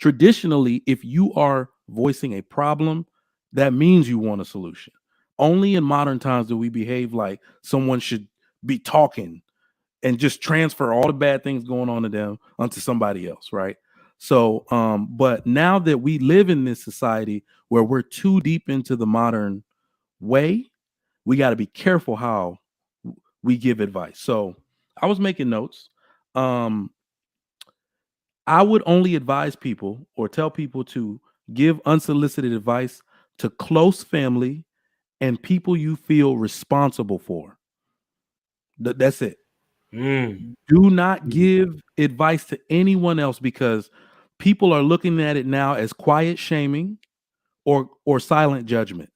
S5: traditionally, if you are voicing a problem, that means you want a solution. Only in modern times do we behave like someone should be talking and just transfer all the bad things going on to them onto somebody else, right? So, but now that we live in this society where we're too deep into the modern way, we got to be careful how we give advice. So I was making notes. I would only advise people or tell people to give unsolicited advice to close family and people you feel responsible for. That's it. Do not give advice to anyone else because people are looking at it now as quiet shaming or silent judgment.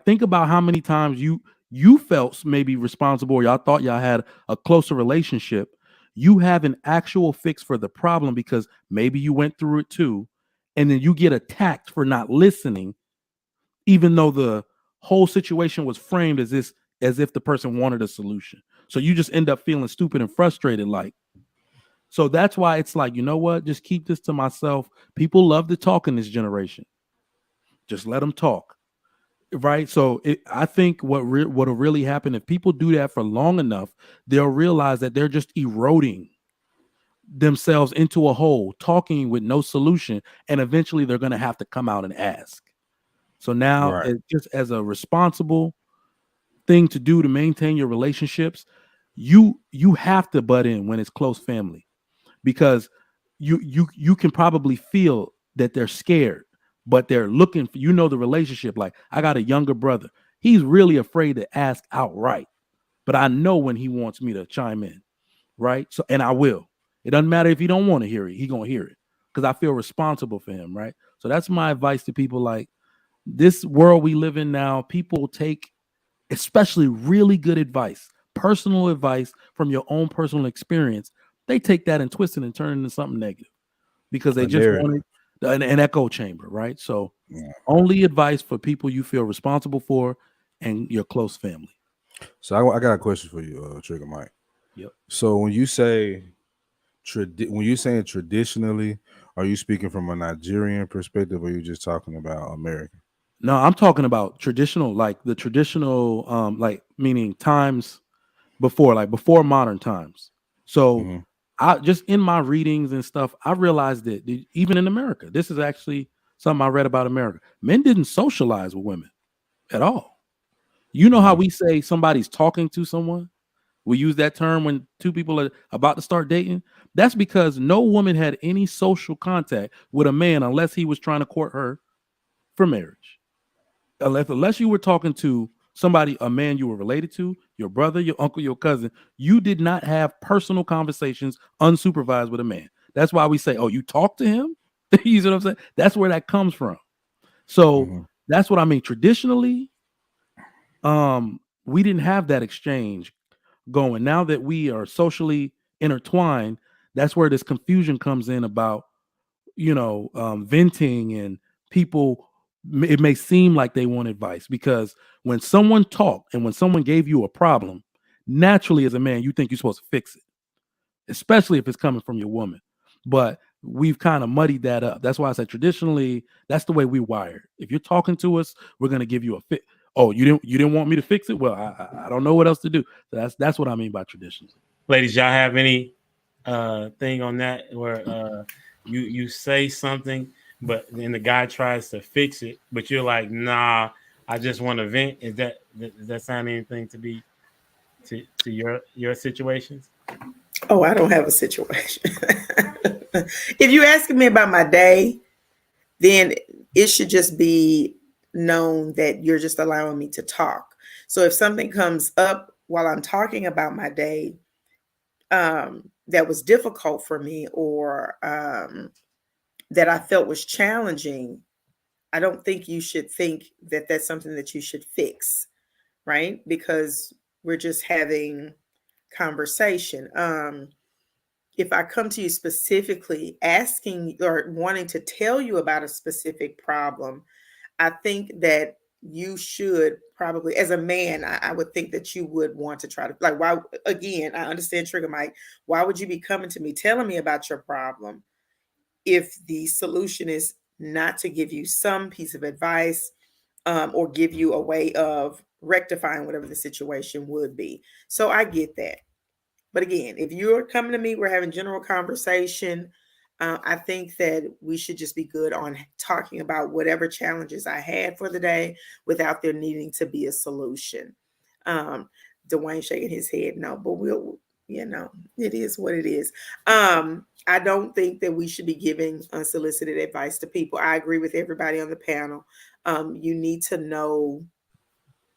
S5: Think about how many times you felt maybe responsible or y'all thought y'all had a closer relationship. You have an actual fix for the problem because maybe you went through it too. And then you get attacked for not listening, even though the whole situation was framed as if the person wanted a solution. So you just end up feeling stupid and frustrated. So that's why it's you know what? Just keep this to myself. People love to talk in this generation. Just let them talk. Right. So I think what'll really happen if people do that for long enough, they'll realize that they're just eroding themselves into a hole, talking with no solution. And eventually they're going to have to come out and ask. So now, just as a responsible thing to do to maintain your relationships, you have to butt in when it's close family because you can probably feel that they're scared. But they're looking for, the relationship. I got a younger brother. He's really afraid to ask outright. but I know when he wants me to chime in, right? So, and I will. It doesn't matter if he don't want to hear it, he gonna hear it because I feel responsible for him, right? So that's my advice to people. Like, this world we live in now, people take especially really good advice, personal advice from your own personal experience. They take that and twist it and turn it into something negative because they just want an echo chamber, right? So only advice for people you feel responsible for and your close family.
S4: So I got a question for you, Trigger Mike.
S5: Yep.
S4: So when you say when you're saying traditionally, are you speaking from a Nigerian perspective, or are you just talking about American?
S5: No, I'm talking about traditional, like the traditional, like meaning times before, like before modern times. So I just in my readings and stuff, I realized that even in America, this is actually something I read about America. Men didn't socialize with women at all. You know how we say somebody's talking to someone? We use that term when two people are about to start dating. That's because no woman had any social contact with a man unless he was trying to court her for marriage. Unless you were talking to somebody, a man you were related to, your brother, your uncle, your cousin, you did not have personal conversations unsupervised with a man. That's why we say, oh, you talk to him? You see what I'm saying? That's where that comes from. So that's what I mean. Traditionally, we didn't have that exchange going. Now that we are socially intertwined, that's where this confusion comes in about, venting, and people, it may seem like they want advice because when someone talked and when someone gave you a problem, naturally as a man, you think you're supposed to fix it, especially if it's coming from your woman. But we've kind of muddied that up. That's why I said traditionally, that's the way we wired. If you're talking to us, we're going to give you a fix. Oh, you didn't want me to fix it? Well, I don't know what else to do. So that's what I mean by traditions.
S1: Ladies, y'all have any thing on that where you say something, but then the guy tries to fix it, but you're like, nah, I just want to vent. Does that sound anything to be to your situations?
S6: Oh, I don't have a situation. If you're asking me about my day, then it should just be known that you're just allowing me to talk. So if something comes up while I'm talking about my day that was difficult for me, or that I felt was challenging, I don't think you should think that that's something that you should fix, right? Because we're just having conversation. If I come to you specifically asking or wanting to tell you about a specific problem, I think that you should probably, as a man, I would think that you would want to try to, like, why, again, I understand, Trigger Mike, why would you be coming to me telling me about your problem if the solution is not to give you some piece of advice or give you a way of rectifying whatever the situation would be? So I get that. But again, if you're coming to me, we're having general conversation. I think that we should just be good on talking about whatever challenges I had for the day without there needing to be a solution. Dwayne shaking his head, no, but it is what it is. I don't think that we should be giving unsolicited advice to people. I agree with everybody on the panel. You need to know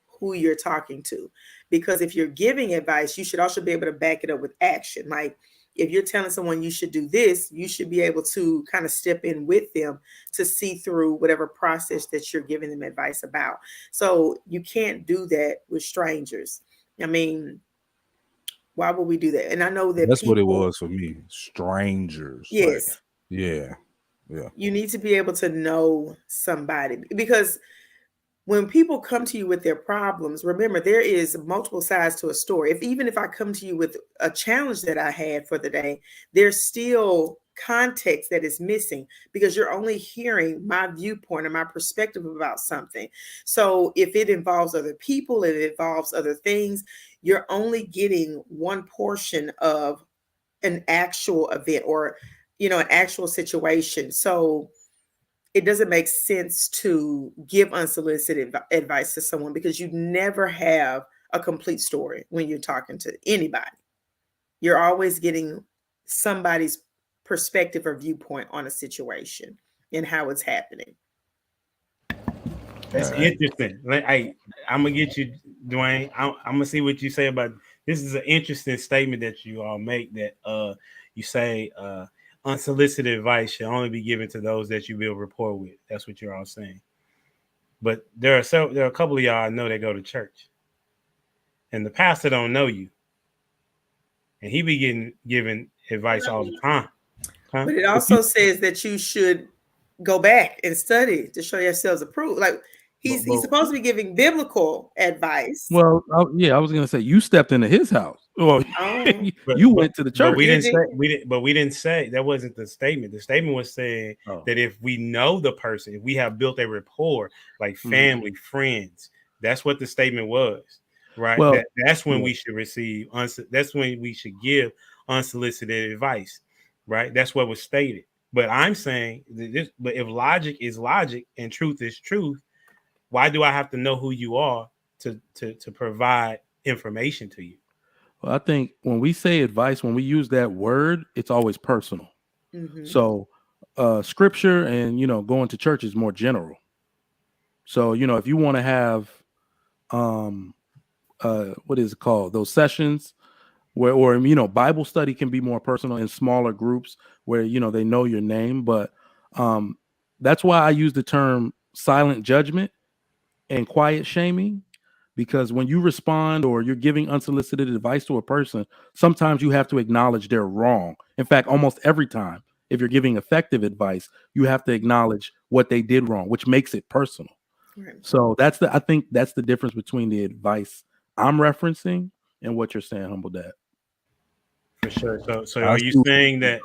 S6: who you're talking to, because if you're giving advice, you should also be able to back it up with action. Like, if you're telling someone you should do this, you should be able to kind of step in with them to see through whatever process that you're giving them advice about. So you can't do that with strangers. I mean, why would we do that? And I know that
S4: that's what it was for me. Strangers.
S6: Yes.
S4: Like, yeah.
S6: You need to be able to know somebody, because when people come to you with their problems, remember, there is multiple sides to a story. Even if I come to you with a challenge that I had for the day, there's still context that is missing because you're only hearing my viewpoint or my perspective about something. So if it involves other people, if it involves other things, you're only getting one portion of an actual event or, an actual situation. So it doesn't make sense to give unsolicited advice to someone because you never have a complete story when you're talking to anybody. You're always getting somebody's perspective or viewpoint on a situation and how it's happening.
S1: That's interesting. I'm gonna get you Dwayne, I'm gonna see what you say about this. Is an interesting statement that you all make, that you say unsolicited advice should only be given to those that you build rapport with. That's what you're all saying. But there are a couple of y'all I know that go to church, and the pastor don't know you, and he be giving advice all the time. Huh?
S6: But it also says that you should go back and study to show yourselves approved. Like he's supposed to be giving biblical advice.
S5: Well, I was gonna say you stepped into his house. Well, you went to the church.
S1: But we didn't say that wasn't the statement. The statement was saying that if we know the person, if we have built a rapport, like family, friends, that's what the statement was, right?
S5: Well,
S1: that's when we should receive. That's when we should give unsolicited advice, right? That's what was stated. But I'm saying this. But if logic is logic and truth is truth, why do I have to know who you are to provide information to you?
S5: Well, I think when we say advice, when we use that word, it's always personal.
S6: Mm-hmm.
S5: So scripture and, going to church is more general. So, if you want to have, what is it called? Those sessions or Bible study can be more personal in smaller groups where, they know your name. But that's why I use the term silent judgment and quiet shaming. Because when you respond or you're giving unsolicited advice to a person, sometimes you have to acknowledge they're wrong. In fact, almost every time, if you're giving effective advice, you have to acknowledge what they did wrong, which makes it personal.
S6: Right.
S5: So I think that's the difference between the advice I'm referencing and what you're saying, Humble Dad.
S1: For sure. So are you saying that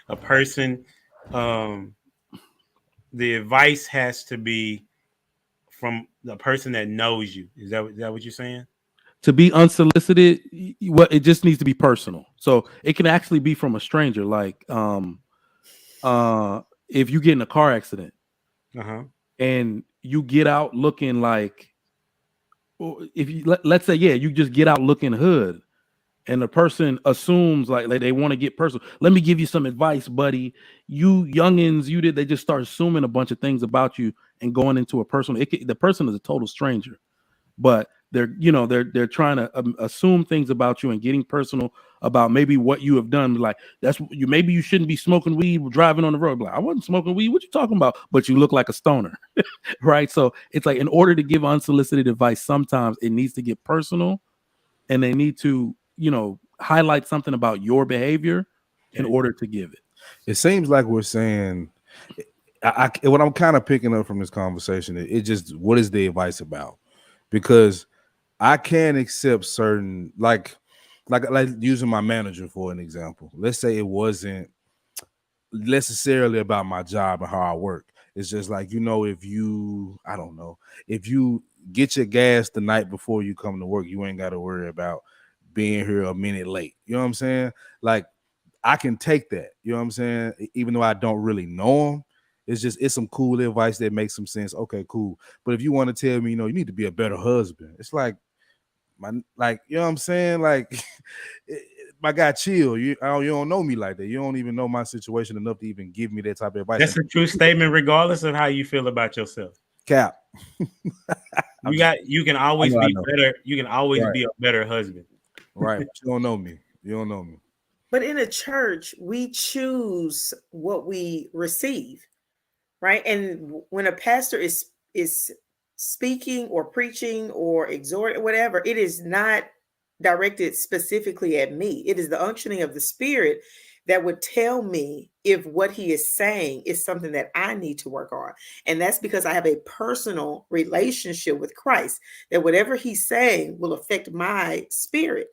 S1: a person, the advice has to be from the person that knows you? Is that what you're saying?
S5: To be unsolicited, it just needs to be personal. So it can actually be from a stranger. Like if you get in a car accident and you get out looking like, if you let's say, you just get out looking hood, and the person assumes like they want to get personal. Let me give you some advice, buddy. You youngins, they just start assuming a bunch of things about you and going into a personal. The person is a total stranger, but they're trying to assume things about you and getting personal about maybe what you have done. Like maybe you shouldn't be smoking weed driving on the road. Like, I wasn't smoking weed. What you talking about? But you look like a stoner, right? So it's like, in order to give unsolicited advice, sometimes it needs to get personal, and they need to highlight something about your behavior in order to give it.
S4: It seems like we're saying, what I'm kind of picking up from this conversation, it just, what is the advice about? Because I can't accept certain, like using my manager for an example. Let's say it wasn't necessarily about my job and how I work. It's just like, if you get your gas the night before you come to work, you ain't got to worry about being here a minute late. You know what I'm saying? Like, I can take that. You know what I'm saying? Even though I don't really know him, it's some cool advice that makes some sense. Okay, cool. But if you want to tell me, you need to be a better husband, it's like, you know what I'm saying? Like, my guy, chill. You don't know me like that. You don't even know my situation enough to even give me that type of advice.
S1: That's a true statement, regardless of how you feel about yourself.
S4: Cap.
S1: You can always be better. You can always be a better husband.
S4: Right. You don't know me.
S6: But in a church, we choose what we receive, right? And when a pastor is speaking or preaching or exhorting, whatever, it is not directed specifically at me. It is the unctioning of the Spirit that would tell me if what he is saying is something that I need to work on. And that's because I have a personal relationship with Christ, that whatever he's saying will affect my spirit.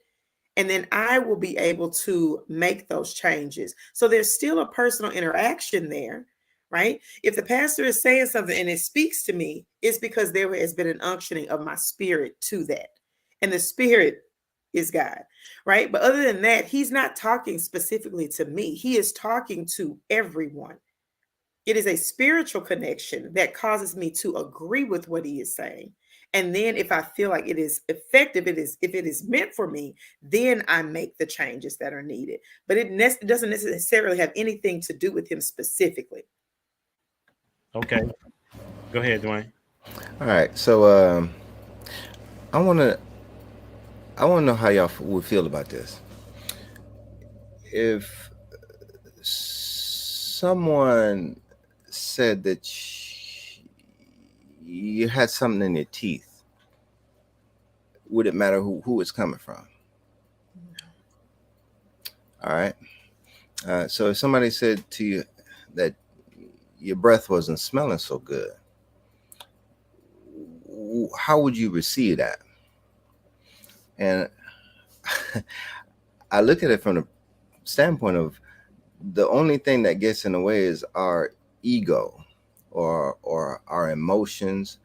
S6: And then I will be able to make those changes. So there's still a personal interaction there, right? If the pastor is saying something and it speaks to me, it's because there has been an unctioning of my spirit to that. And the Spirit is God, right? But other than that, he's not talking specifically to me. He is talking to everyone. It is a spiritual connection that causes me to agree with what he is saying. And then if I feel like it is effective, if it is meant for me, then I make the changes that are needed. But it doesn't necessarily have anything to do with him specifically.
S1: Okay. Go ahead, Dwayne.
S3: All right. So I want to know how y'all would feel about this. If someone said that you had something in your teeth, would it matter who it's coming from? All right. So if somebody said to you that your breath wasn't smelling so good, how would you receive that? And I look at it from the standpoint of the only thing that gets in the way is our ego or our emotions.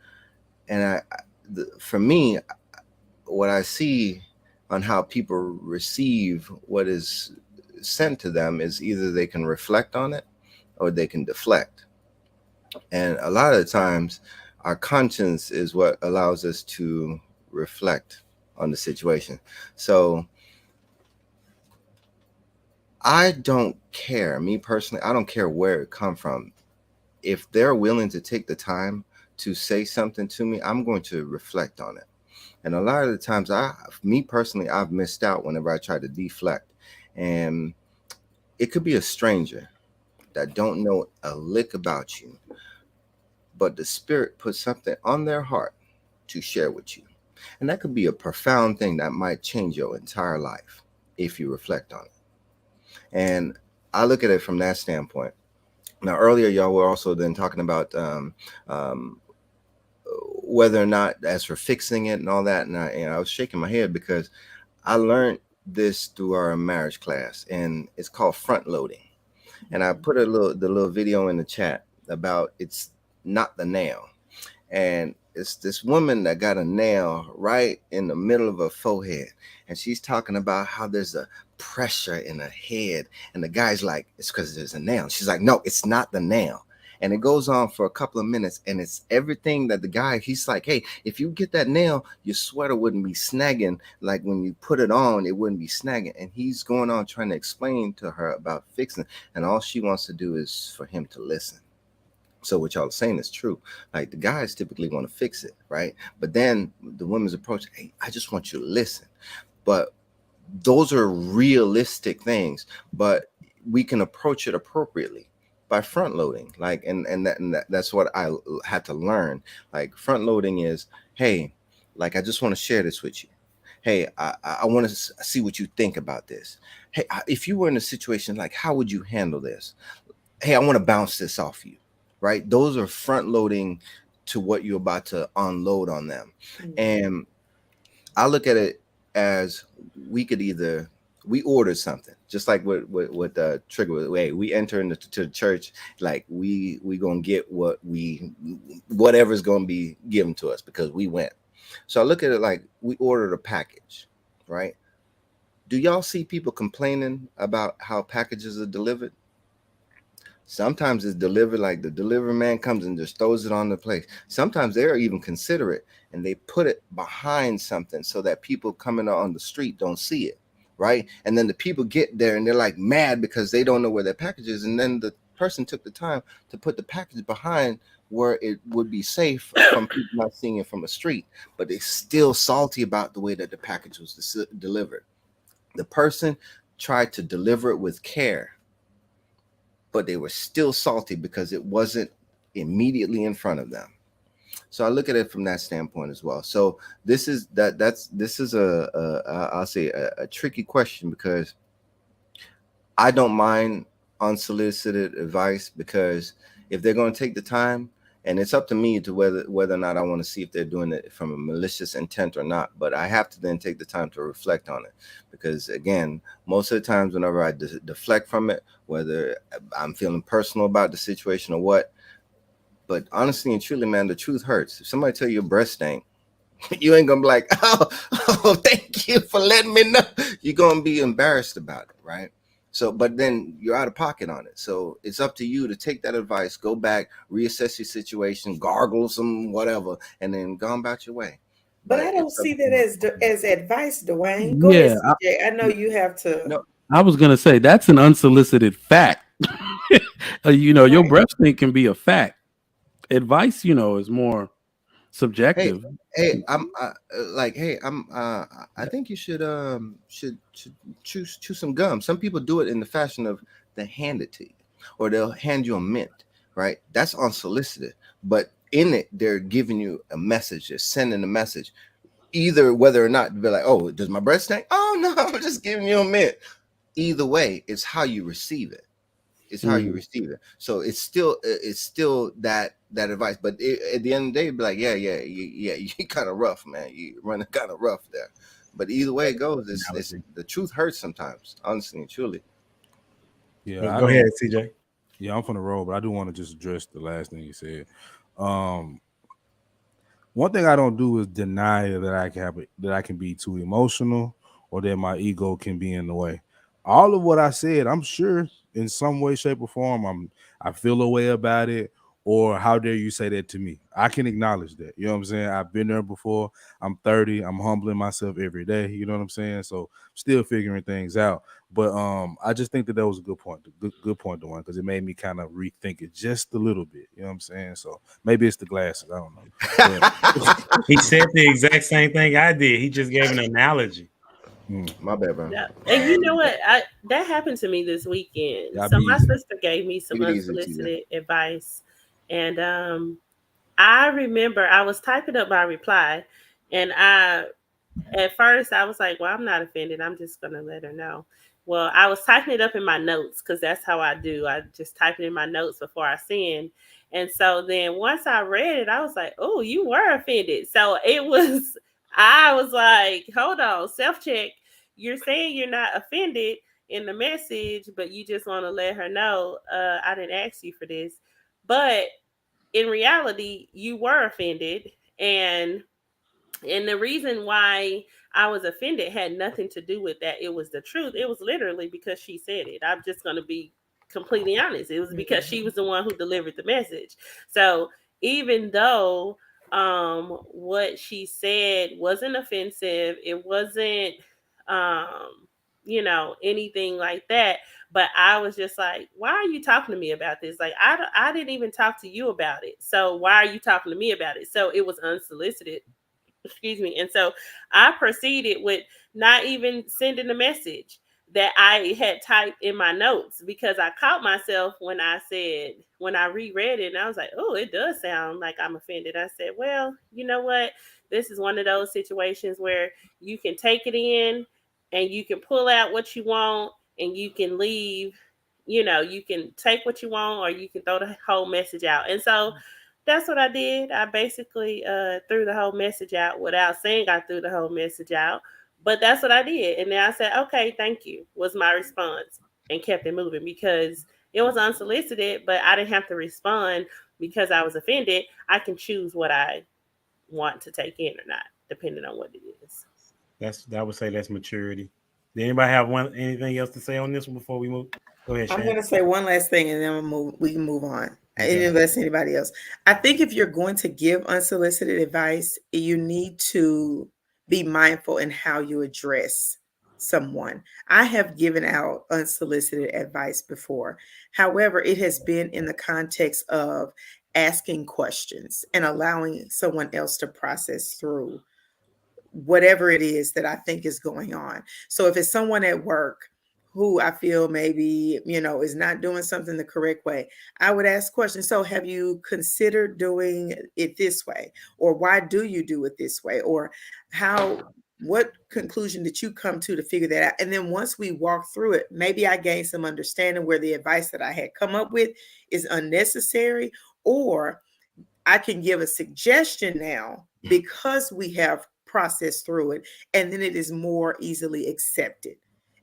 S3: And for me, what I see on how people receive what is sent to them is either they can reflect on it or they can deflect. And a lot of the times our conscience is what allows us to reflect on the situation. So I don't care, me personally, I don't care where it come from. If they're willing to take the time to say something to me, I'm going to reflect on it. And a lot of the times me personally, I've missed out whenever I try to deflect. And it could be a stranger that don't know a lick about you, but the Spirit put something on their heart to share with you. And that could be a profound thing that might change your entire life if you reflect on it. And I look at it from that standpoint. Now, earlier, y'all were also then talking about whether or not, as for fixing it and all that. And I was shaking my head because I learned this through our marriage class, and it's called front loading. And I put the little video in the chat about it's not the nail. And it's this woman that got a nail right in the middle of her forehead. And she's talking about how there's a pressure in her head. And the guy's like, it's because there's a nail. She's like, no, it's not the nail. And it goes on for a couple of minutes. And it's everything that the guy, he's like, hey, if you get that nail, your sweater wouldn't be snagging. Like when you put it on, it wouldn't be snagging. And he's going on trying to explain to her about fixing. And all she wants to do is for him to listen. So what y'all are saying is true. Like the guys typically want to fix it, right? But then the woman's approach, hey, I just want you to listen. But those are realistic things, but we can approach it appropriately by front loading. Like, and that's what I had to learn. Like front loading is, hey, like, I just want to share this with you. Hey, I want to see what you think about this. Hey, if you were in a situation, like, how would you handle this? Hey, I want to bounce this off you. Right? Those are front loading to what you're about to unload on them. Mm-hmm. And I look at it as we order something, just like what Trigger, hey, we enter into the church, like we gonna get whatever's gonna be given to us because we went. So I look at it like we ordered a package, right? Do y'all see people complaining about how packages are delivered? Sometimes it's delivered like the delivery man comes and just throws it on the plate. Sometimes they're even considerate and they put it behind something so that people coming on the street don't see it, right? And then the people get there and they're like mad because they don't know where their package is. And then the person took the time to put the package behind where it would be safe from people not seeing it from the street, but they're still salty about the way that the package was delivered. The person tried to deliver it with care, but they were still salty because it wasn't immediately in front of them. So I look at it from that standpoint as well. So this is I'll say a tricky question, because I don't mind unsolicited advice, because if they're going to take the time, and it's up to me to whether or not I want to see if they're doing it from a malicious intent or not. But I have to then take the time to reflect on it, because again, most of the times whenever I deflect from it, whether I'm feeling personal about the situation or what, but honestly and truly, man, the truth hurts. If somebody tell you your breath stank, you ain't gonna be like, oh, thank you for letting me know. You're gonna be embarrassed about it, right? So, but then you're out of pocket on it. So it's up to you to take that advice, go back, reassess your situation, gargle some whatever, and then go about your way.
S6: But I don't see that as advice, Dwayne. Go ahead, CJ. I know you have to.
S5: No, I was gonna say that's an unsolicited fact. Your breath stink can be a fact. Advice, is more subjective.
S3: Hey, I think you should choose some gum. Some people do it in the fashion of they hand it to you, or they'll hand you a mint, right? That's unsolicited, but in it, they're giving you a message, they're sending a message. Either whether or not they're like, oh, does my breath stink? Oh no, I'm just giving you a mint. Either way, it's how you receive it. It's how you receive it. So it's still that advice. But at the end of the day, it'd be like, yeah, you kind of rough, man. You running kind of rough there. But either way it goes, it's the truth hurts sometimes, honestly and truly.
S4: Yeah,
S1: Go ahead, CJ.
S4: Yeah, I'm from the road, but I do want to just address the last thing you said. One thing I don't do is deny that I can be too emotional or that my ego can be in the way. All of what I said, I'm sure in some way, shape, or form, I feel a way about it. Or how dare you say that to me? I can acknowledge that. You know what I'm saying? I've been there before. I'm 30. I'm humbling myself every day. You know what I'm saying? So still figuring things out. But I just think that was a good point. Good point to one, because it made me kind of rethink it just a little bit. You know what I'm saying? So maybe it's the glasses. I don't know.
S1: He said the exact same thing I did. He just gave an analogy.
S3: My bad, bro.
S2: Yeah. And you know what? That happened to me this weekend.
S4: Yeah,
S2: so my sister gave me some
S3: Take it easy,
S2: unsolicited advice. And I remember I was typing up my reply, and at first I was like, well, I'm not offended. I'm just gonna let her know. Well, I was typing it up in my notes because that's how I do. I just type it in my notes before I send. And so then once I read it, I was like, oh, you were offended. So I was like, hold on, self-check. You're saying you're not offended in the message, but you just want to let her know I didn't ask you for this. But in reality, you were offended. And the reason why I was offended had nothing to do with that. It was the truth. It was literally because she said it. I'm just going to be completely honest. It was because she was the one who delivered the message. So even though what she said wasn't offensive, it wasn't anything like that, but I was just like, why are you talking to me about this? Like, I didn't even talk to you about it, so why are you talking to me about it? So it was unsolicited. Excuse me. And so I proceeded with not even sending a message that I had typed in my notes, because I caught myself when I reread it, and I was like, oh, it does sound like I'm offended. I said, well, you know what? This is one of those situations where you can take it in and you can pull out what you want and you can leave. You can take what you want, or you can throw the whole message out. And so that's what I did. I basically threw the whole message out without saying I threw the whole message out. But that's what I did. And then I said, okay, thank you, was my response, and kept it moving, because it was unsolicited, but I didn't have to respond because I was offended. I can choose what I want to take in or not, depending on what it is.
S1: I would say that's maturity. Did anybody have anything else to say on this one before we move? Go ahead,
S6: I'm
S1: Shan.
S6: going to say one last thing, and then we can move on. I
S1: Okay.
S6: didn't invest anybody else. I think if you're going to give unsolicited advice, you need to be mindful in how you address someone. I have given out unsolicited advice before. However, it has been in the context of asking questions and allowing someone else to process through whatever it is that I think is going on. So if it's someone at work who I feel maybe, is not doing something the correct way, I would ask questions. So have you considered doing it this way? Or why do you do it this way? Or what conclusion did you come to figure that out? And then once we walk through it, maybe I gain some understanding where the advice that I had come up with is unnecessary, or I can give a suggestion now because we have processed through it, and then it is more easily accepted.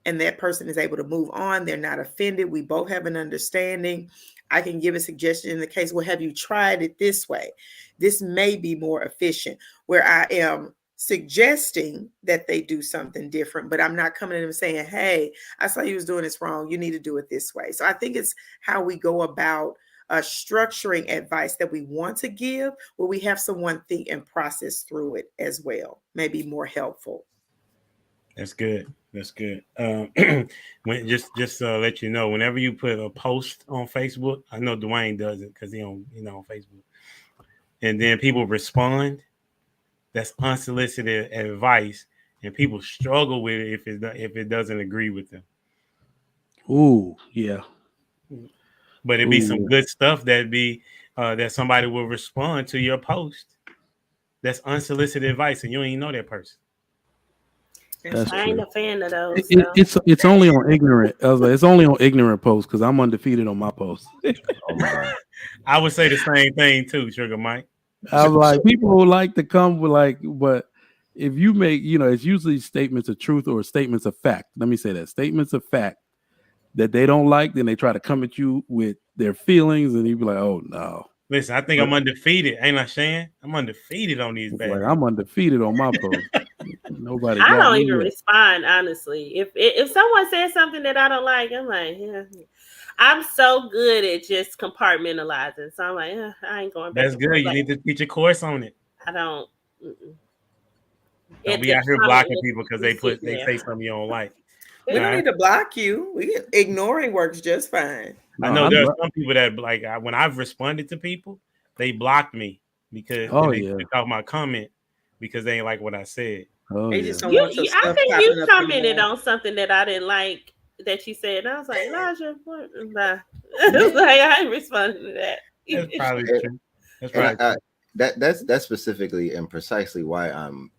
S6: And that person is able to move on. They're not offended. We both have an understanding. I can give a suggestion in the case, well, have you tried it this way? This may be more efficient, where I am suggesting that they do something different, but I'm not coming in and saying, hey, I saw you was doing this wrong. You need to do it this way. So I think it's how we go about structuring advice that we want to give, where we have someone think and process through it as well, maybe more helpful.
S1: That's good. That's good. When just let you know, whenever you put a post on Facebook, I know Dwayne does it because he on Facebook. and then people respond, that's unsolicited advice, and people struggle with it if it doesn't agree with them.
S5: Ooh, yeah.
S1: But it'd be some
S5: Ooh.
S1: good stuff that somebody will respond to your post. That's unsolicited advice, and you don't even know that person.
S5: That's
S2: I ain't
S5: true.
S2: a fan of those. So.
S5: It's only on ignorant. It's only on ignorant posts because I'm undefeated on my posts.
S4: Oh my.
S1: I would say the same thing too, Sugar Mike.
S5: I'm like, people who like to come with like, but if you make, it's usually statements of truth or statements of fact. Let me say that statements of fact that they don't like, then they try to come at you with their feelings, and you be like, oh no.
S1: Listen, I think I'm undefeated. Ain't I, Shan? I'm undefeated on these bad.
S5: Like I'm undefeated on my post. Nobody.
S2: I
S5: got
S2: don't
S5: me
S2: even
S5: yet.
S2: respond, honestly. If someone says something that I don't like, I'm like, yeah. I'm so good at just compartmentalizing. So I'm like, I ain't going back.
S1: That's good. You need to teach a course on it.
S2: I don't.
S1: Don't be out here blocking people because they say something you don't like.
S6: We don't need to block you. Ignoring works just fine.
S1: I know there are some people that like when I've responded to people, they blocked me because they took off my comment because they ain't like what I said.
S5: Oh,
S6: they
S5: yeah.
S6: just don't want your
S2: I
S6: stuff
S2: think
S6: popping
S2: you
S6: up
S2: commented
S6: anymore.
S2: on something that I didn't like that you said, and I was like, Elijah, what? Nah. I was like, I ain't responding to that.
S1: That's probably true. That's probably true.
S3: That's specifically and precisely why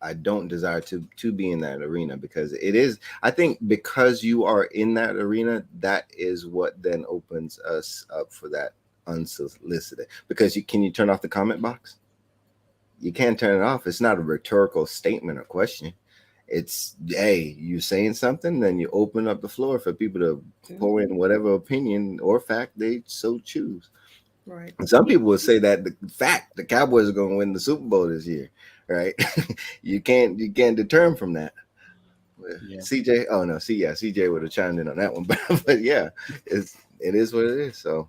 S3: I don't desire to be in that arena, because it is, I think, because you are in that arena, that is what then opens us up for that unsolicited. Because can you turn off the comment box? You can't turn it off. It's not a rhetorical statement or question. It's, hey, you saying something, then you open up the floor for people to pour in whatever opinion or fact they so choose.
S6: Right.
S3: And some people will say that the Cowboys are going to win the Super Bowl this year, right? you can't determine from that. Yeah. CJ would have chimed in on that one, but yeah, it is what it is. So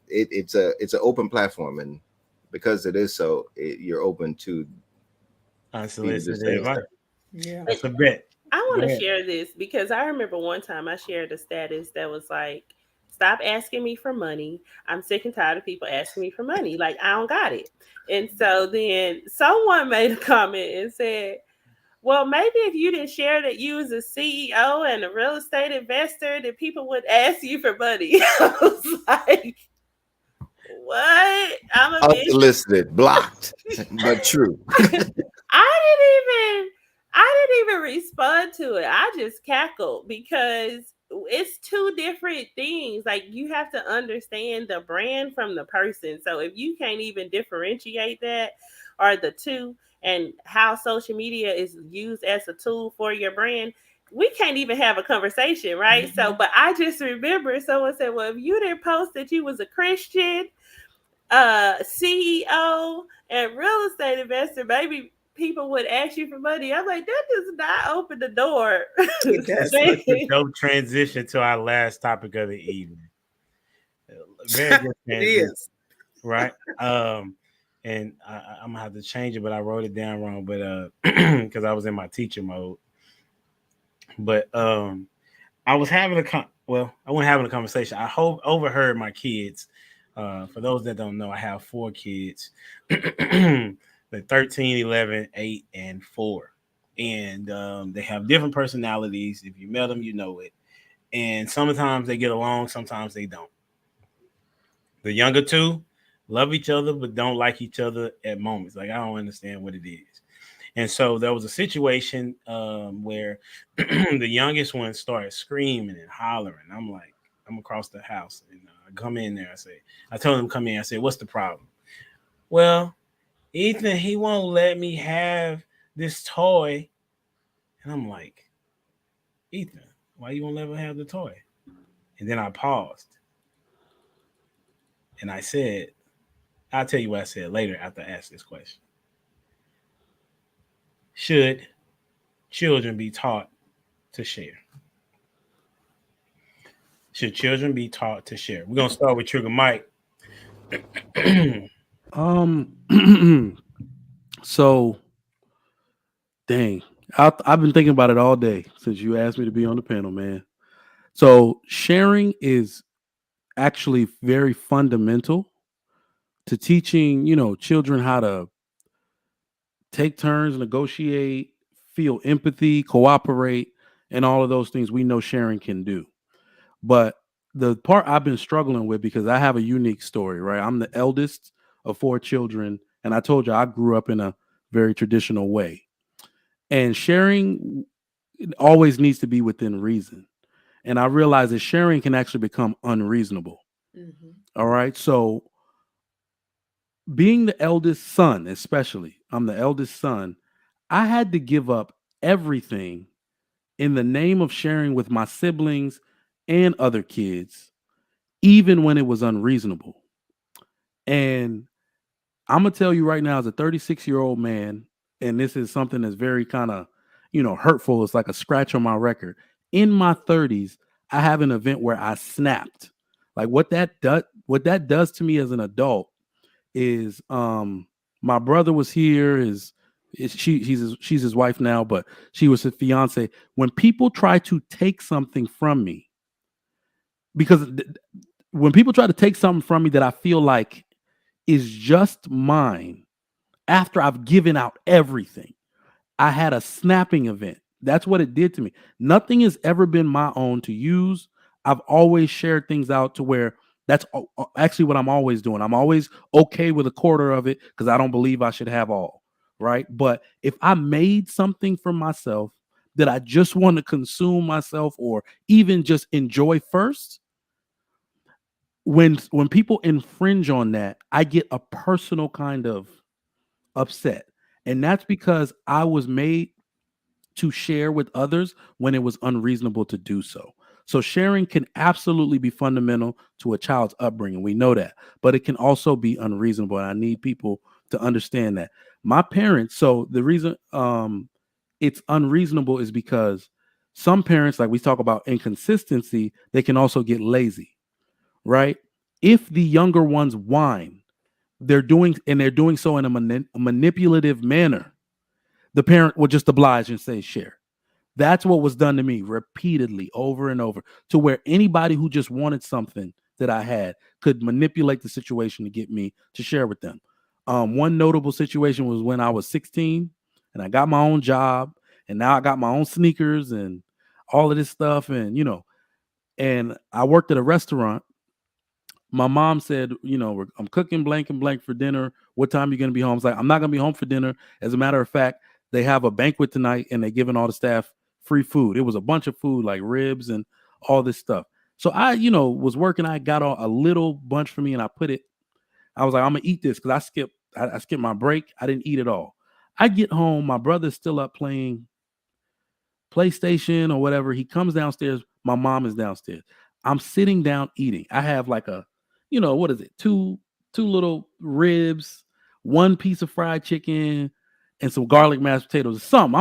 S3: it's an open platform, and because it is so, you're open to
S1: unsolicited advice.
S6: Yeah,
S1: that's a bet.
S2: I want to share this because I remember one time I shared a status that was like, stop asking me for money. I'm sick and tired of people asking me for money. Like, I don't got it. And so then someone made a comment and said, well, maybe if you didn't share that you was a CEO and a real estate investor, that people would ask you for money. I was like, what? I'm a
S3: unsolicited, blocked, but true.
S2: I didn't even respond to it. I just cackled because it's two different things. Like, you have to understand the brand from the person. So if you can't even differentiate that or the two and how social media is used as a tool for your brand, we can't even have a conversation, right? Mm-hmm. So, but I just remember someone said, well, if you didn't post that you was a Christian, CEO and real estate investor, maybe people would ask you for money. I'm like, that does not open the door.
S1: That's a dope transition to our last topic of the evening. Very good transition, it is, right? And I'm gonna have to change it, but I wrote it down wrong. But because I was in my teacher mode. But I was having I wasn't having a conversation. I overheard my kids. For those that don't know, I have 4 kids. They're 13, 11, 8, and 4. And they have different personalities. If you met them, you know it. And sometimes they get along, sometimes they don't. The younger 2 love each other, but don't like each other at moments. Like, I don't understand what it is. And so there was a situation where the youngest one started screaming and hollering. I'm like, I'm across the house. And I come in there. I told him to come in. I said, what's the problem? Well, Ethan, he won't let me have this toy. And I'm like, Ethan, why you won't let me have the toy? And then I paused. And I said, I'll tell you what I said later after I asked this question. Should children be taught to share? Should children be taught to share? We're going to start with Trigger Mike.
S5: So, dang, I've been thinking about it all day since you asked me to be on the panel, man. So sharing is actually very fundamental to teaching, children how to take turns, negotiate, feel empathy, cooperate, and all of those things we know sharing can do. But the part I've been struggling with, because I have a unique story, right? I'm the eldest of 4 children, and I told you I grew up in a very traditional way. And sharing always needs to be within reason. And I realize that sharing can actually become unreasonable.
S6: Mhm.
S5: All right. So being the eldest son, especially, I'm the eldest son, I had to give up everything in the name of sharing with my siblings and other kids, even when it was unreasonable. And I'm gonna tell you right now, as a 36-year-old man, and this is something that's very kind of, hurtful. It's like a scratch on my record. In my 30s, I have an event where I snapped. Like what that does to me as an adult is, my brother was here. She's his wife now, but she was his fiance. When people try to take something from me, because when people try to take something from me that I feel like is just mine, after I've given out everything, I had a snapping event. That's what it did to me. Nothing has ever been my own to use. I've always shared things out to where that's actually what I'm always doing. I'm always okay with a quarter of it because I don't believe I should have all, right? But if I made something for myself that I just want to consume myself or even just enjoy first, when people infringe on that, I get a personal kind of upset. And that's because I was made to share with others when it was unreasonable to do so. So sharing can absolutely be fundamental to a child's upbringing. We know that, but it can also be unreasonable. And I need people to understand that. My parents, so the reason it's unreasonable is because some parents, like we talk about inconsistency, they can also get lazy, right? If the younger ones whine, they're doing so in a manipulative manner, the parent will just oblige and say share. That's what was done to me repeatedly over and over, to where anybody who just wanted something that I had could manipulate the situation to get me to share with them. One notable situation was when I was 16 and I got my own job, and now I got my own sneakers and all of this stuff. And, and I worked at a restaurant. My mom said, I'm cooking blank and blank for dinner. What time are you going to be home? I was like, I'm not going to be home for dinner. As a matter of fact, they have a banquet tonight and they're giving all the staff free food. It was a bunch of food like ribs and all this stuff. So I, was working. I got a little bunch for me and I was like, I'm going to eat this because I skipped my break. I didn't eat it all. I get home. My brother's still up playing PlayStation or whatever. He comes downstairs. My mom is downstairs. I'm sitting down eating. I have like a, what is it? Two little ribs, one piece of fried chicken, and some garlic mashed potatoes. Or something.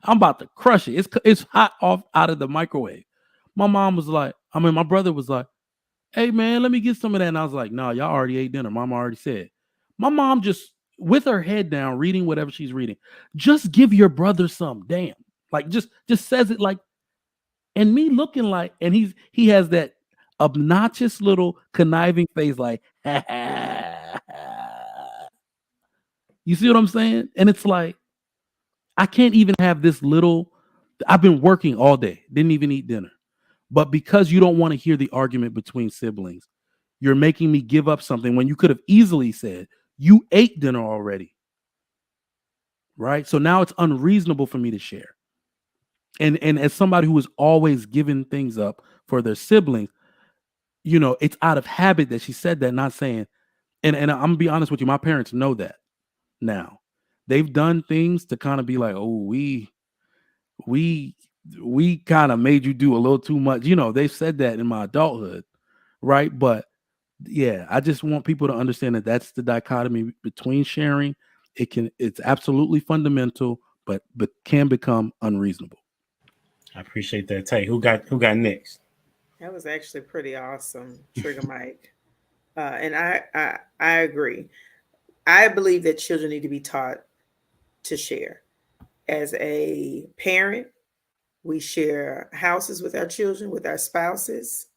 S5: I'm about to crush it. It's hot off out of the microwave. My brother was like, "Hey man, let me get some of that." And I was like, "No, y'all already ate dinner. Mom already said." My mom just with her head down, reading whatever she's reading. Just give your brother some. Damn. Like just says it like, and me looking like, and he has that obnoxious little conniving face like, you see what I'm saying? And it's like, I can't even have this little, I've been working all day, didn't even eat dinner. But because you don't want to hear the argument between siblings, you're making me give up something when you could have easily said, you ate dinner already. Right? So now it's unreasonable for me to share. And as somebody who is always giving things up for their siblings, it's out of habit that she said that, not saying, and I'm gonna be honest with you, my parents know that now. They've done things to kind of be like, oh, we kind of made you do a little too much. They've said that in my adulthood, right? But yeah, I just want people to understand that that's the dichotomy between sharing. It's absolutely fundamental, but can become unreasonable.
S1: I appreciate that. Tay, who got next?
S6: That was actually pretty awesome, Trigger Mike. And I agree. I believe that children need to be taught to share. As a parent, we share houses with our children, with our spouses.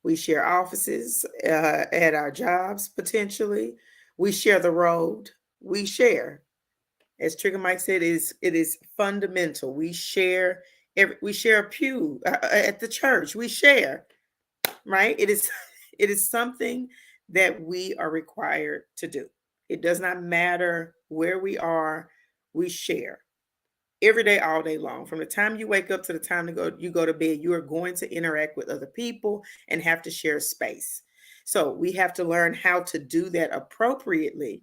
S6: We share offices at our jobs, potentially. We share the road. We share. As Trigger Mike said, it is fundamental. We share a pew at the church. We share, right? It is something that we are required to do. It does not matter where we are. We share every day, all day long. From the time you wake up to the time you go to bed, you are going to interact with other people and have to share space. So we have to learn how to do that appropriately.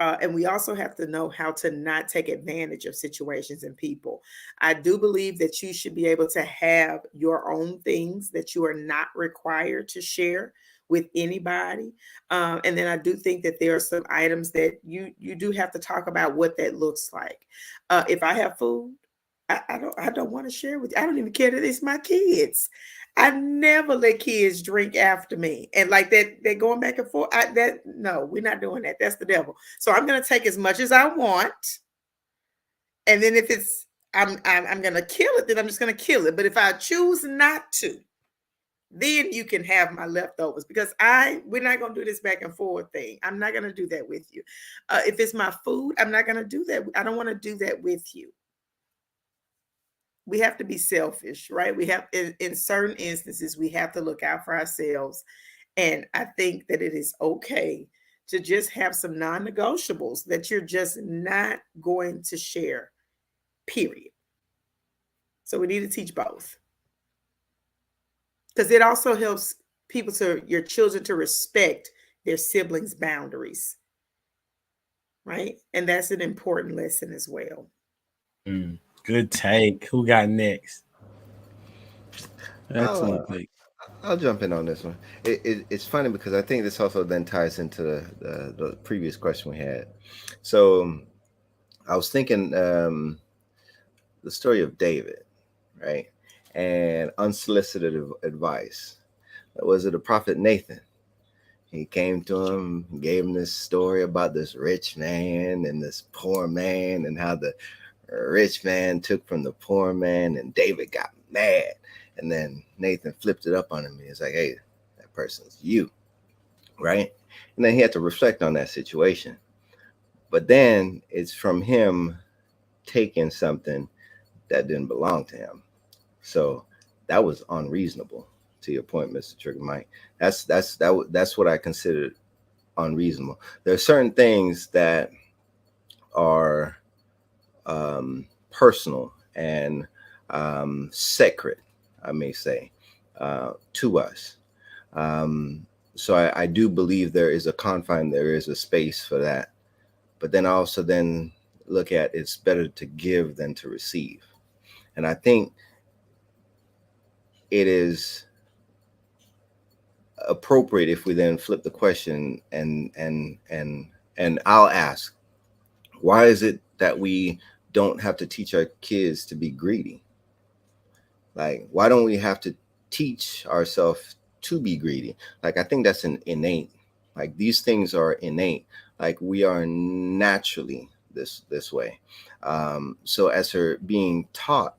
S6: And we also have to know how to not take advantage of situations and people. I do believe that you should be able to have your own things that you are not required to share with anybody. And then I do think that there are some items that you do have to talk about what that looks like. If I have food, I don't want to share with you. I don't even care that it's my kids. I never let kids drink after me. And like that, they're going back and forth. No, we're not doing that. That's the devil. So I'm going to take as much as I want. And then if it's, I'm going to kill it, then I'm just going to kill it. But if I choose not to, then you can have my leftovers, because we're not going to do this back and forth thing. I'm not going to do that with you. If it's my food, I'm not going to do that. I don't want to do that with you. We have to be selfish, right? We have, in certain instances, we have to look out for ourselves. And I think that it is okay to just have some non-negotiables that you're just not going to share, period. So we need to teach both. Because it also helps your children to respect their siblings' boundaries, right? And that's an important lesson as well.
S1: Good take. Who got next?
S5: Excellent take.
S3: I'll jump in on this one. It's funny because I think this also then ties into the previous question we had. So I was thinking the story of David, right? And unsolicited advice. Was it the prophet Nathan? He came to him, gave him this story about this rich man and this poor man, and how the rich man took from the poor man, and David got mad. And then Nathan flipped it up on him. He was like, hey, that person's you, right? And then he had to reflect on that situation. But then it's from him taking something that didn't belong to him. So that was unreasonable, to your point, Mr. Trigger Mike. That's what I considered unreasonable. There are certain things that are personal and sacred, I may say, to us. So I do believe there is a confine, there is a space for that. But then also then look at, it's better to give than to receive. And I think it is appropriate if we then flip the question and I'll ask, why is it that we don't have to teach our kids to be greedy? Like, why don't we have to teach ourselves to be greedy? Like, I think that's an innate. Like, these things are innate. Like, we are naturally this way. So as her being taught,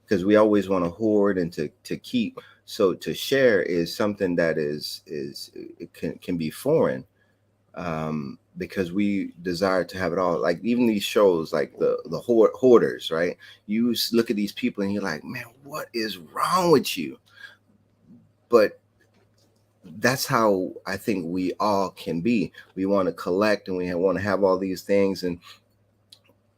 S3: because we always want to hoard and to keep. So to share is something that it can be foreign, because we desire to have it all. Like even these shows, like the hoarders, right? You look at these people and you're like, man, what is wrong with you? But that's how I think we all can be. We want to collect and we want to have all these things, and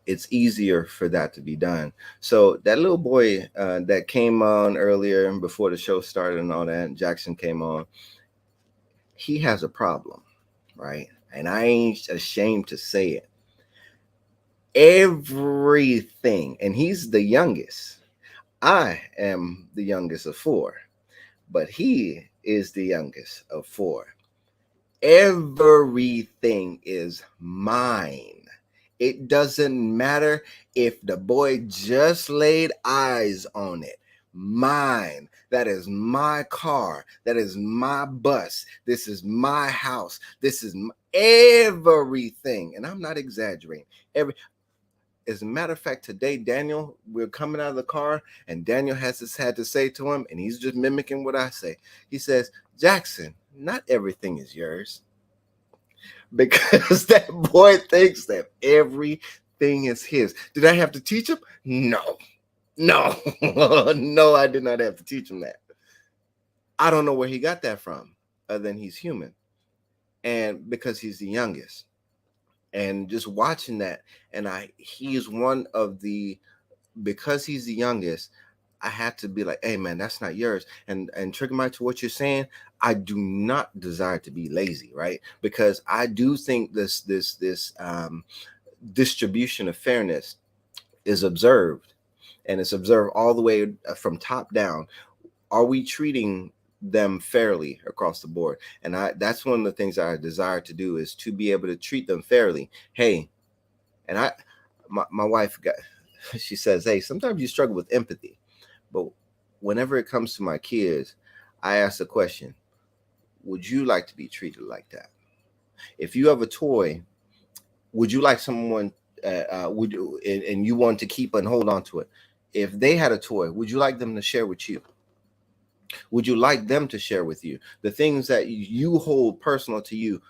S3: it's easier for that to be done. So that little boy that came on earlier before the show started and all that, Jackson came on, he has a problem, right? And I ain't ashamed to say it. Everything, and he's the youngest. I am the youngest of four, but he is the youngest of four. Everything is mine. It doesn't matter if the boy just laid eyes on it. Mine. That is my car. That is my bus. This is my house. This is everything. And I'm not exaggerating. As a matter of fact, today, Daniel, we're coming out of the car, and Daniel had to say to him, and he's just mimicking what I say. He says, Jackson, not everything is yours. because that boy thinks that everything is his. Did I have to teach him? No, no, no, I did not have to teach him that. I don't know where he got that from, other than he's human. And because he's the youngest. And just watching that, and he is one of the, because he's the youngest, I had to be like, hey man, that's not yours. And trigger my to what you're saying, I do not desire to be lazy, right? Because I do think this distribution of fairness is observed, and it's observed all the way from top down. Are we treating them fairly across the board? And that's one of the things I desire to do, is to be able to treat them fairly. Hey, and my wife she says, hey, sometimes you struggle with empathy, but whenever it comes to my kids, I ask the question, would you like to be treated like that? If you have a toy, would you like someone and you want to keep and hold on to it? If they had a toy, would you like them to share with you? Would you like them to share with you the things that you hold personal to you?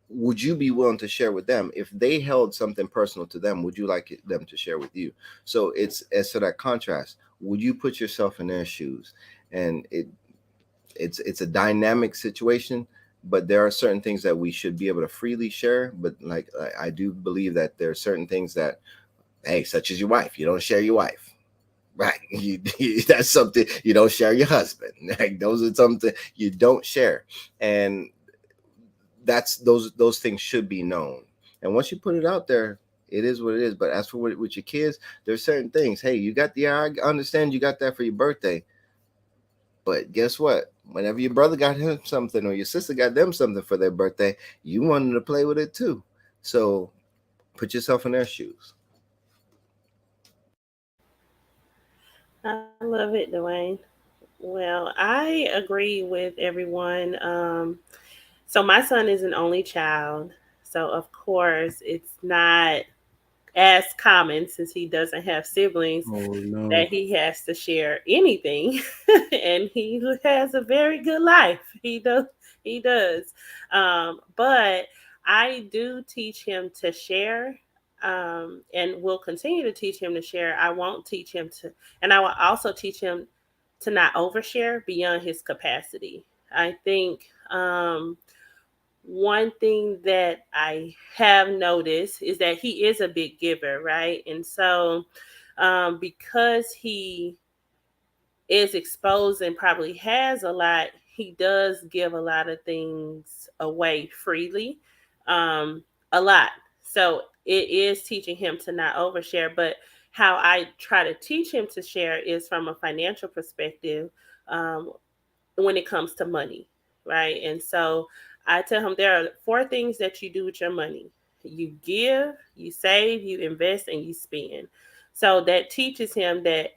S3: Would you be willing to share with them? If they held something personal to them, would you like them to share with you? So it's as to that contrast. Would you put yourself in their shoes? And it's a dynamic situation, but there are certain things that we should be able to freely share. But like I do believe that there are certain things that, hey, such as your wife, you don't share your wife. Right. That's something you don't share your husband. Like, those are something you don't share. And that's those things should be known. And once you put it out there, it is what it is. But as for with your kids, there's certain things. Hey, you got I understand you got that for your birthday. But guess what? Whenever your brother got him something or your sister got them something for their birthday, you wanted to play with it too. So put yourself in their shoes.
S2: I love it, Dwayne. Well, I agree with everyone. So my son is an only child. So of course it's not as common, since he doesn't have siblings, that he has to share anything. And he has a very good life. He does. But I do teach him to share. And will continue to teach him to share. I won't teach him to, and I will also teach him to not overshare beyond his capacity. I think one thing that I have noticed is that he is a big giver, right? And so because he is exposed and probably has a lot, he does give a lot of things away freely, a lot. So it is teaching him to not overshare. But how I try to teach him to share is from a financial perspective, when it comes to money, right? And so I tell him there are 4 things that you do with your money: you give, you save, you invest, and you spend. So that teaches him that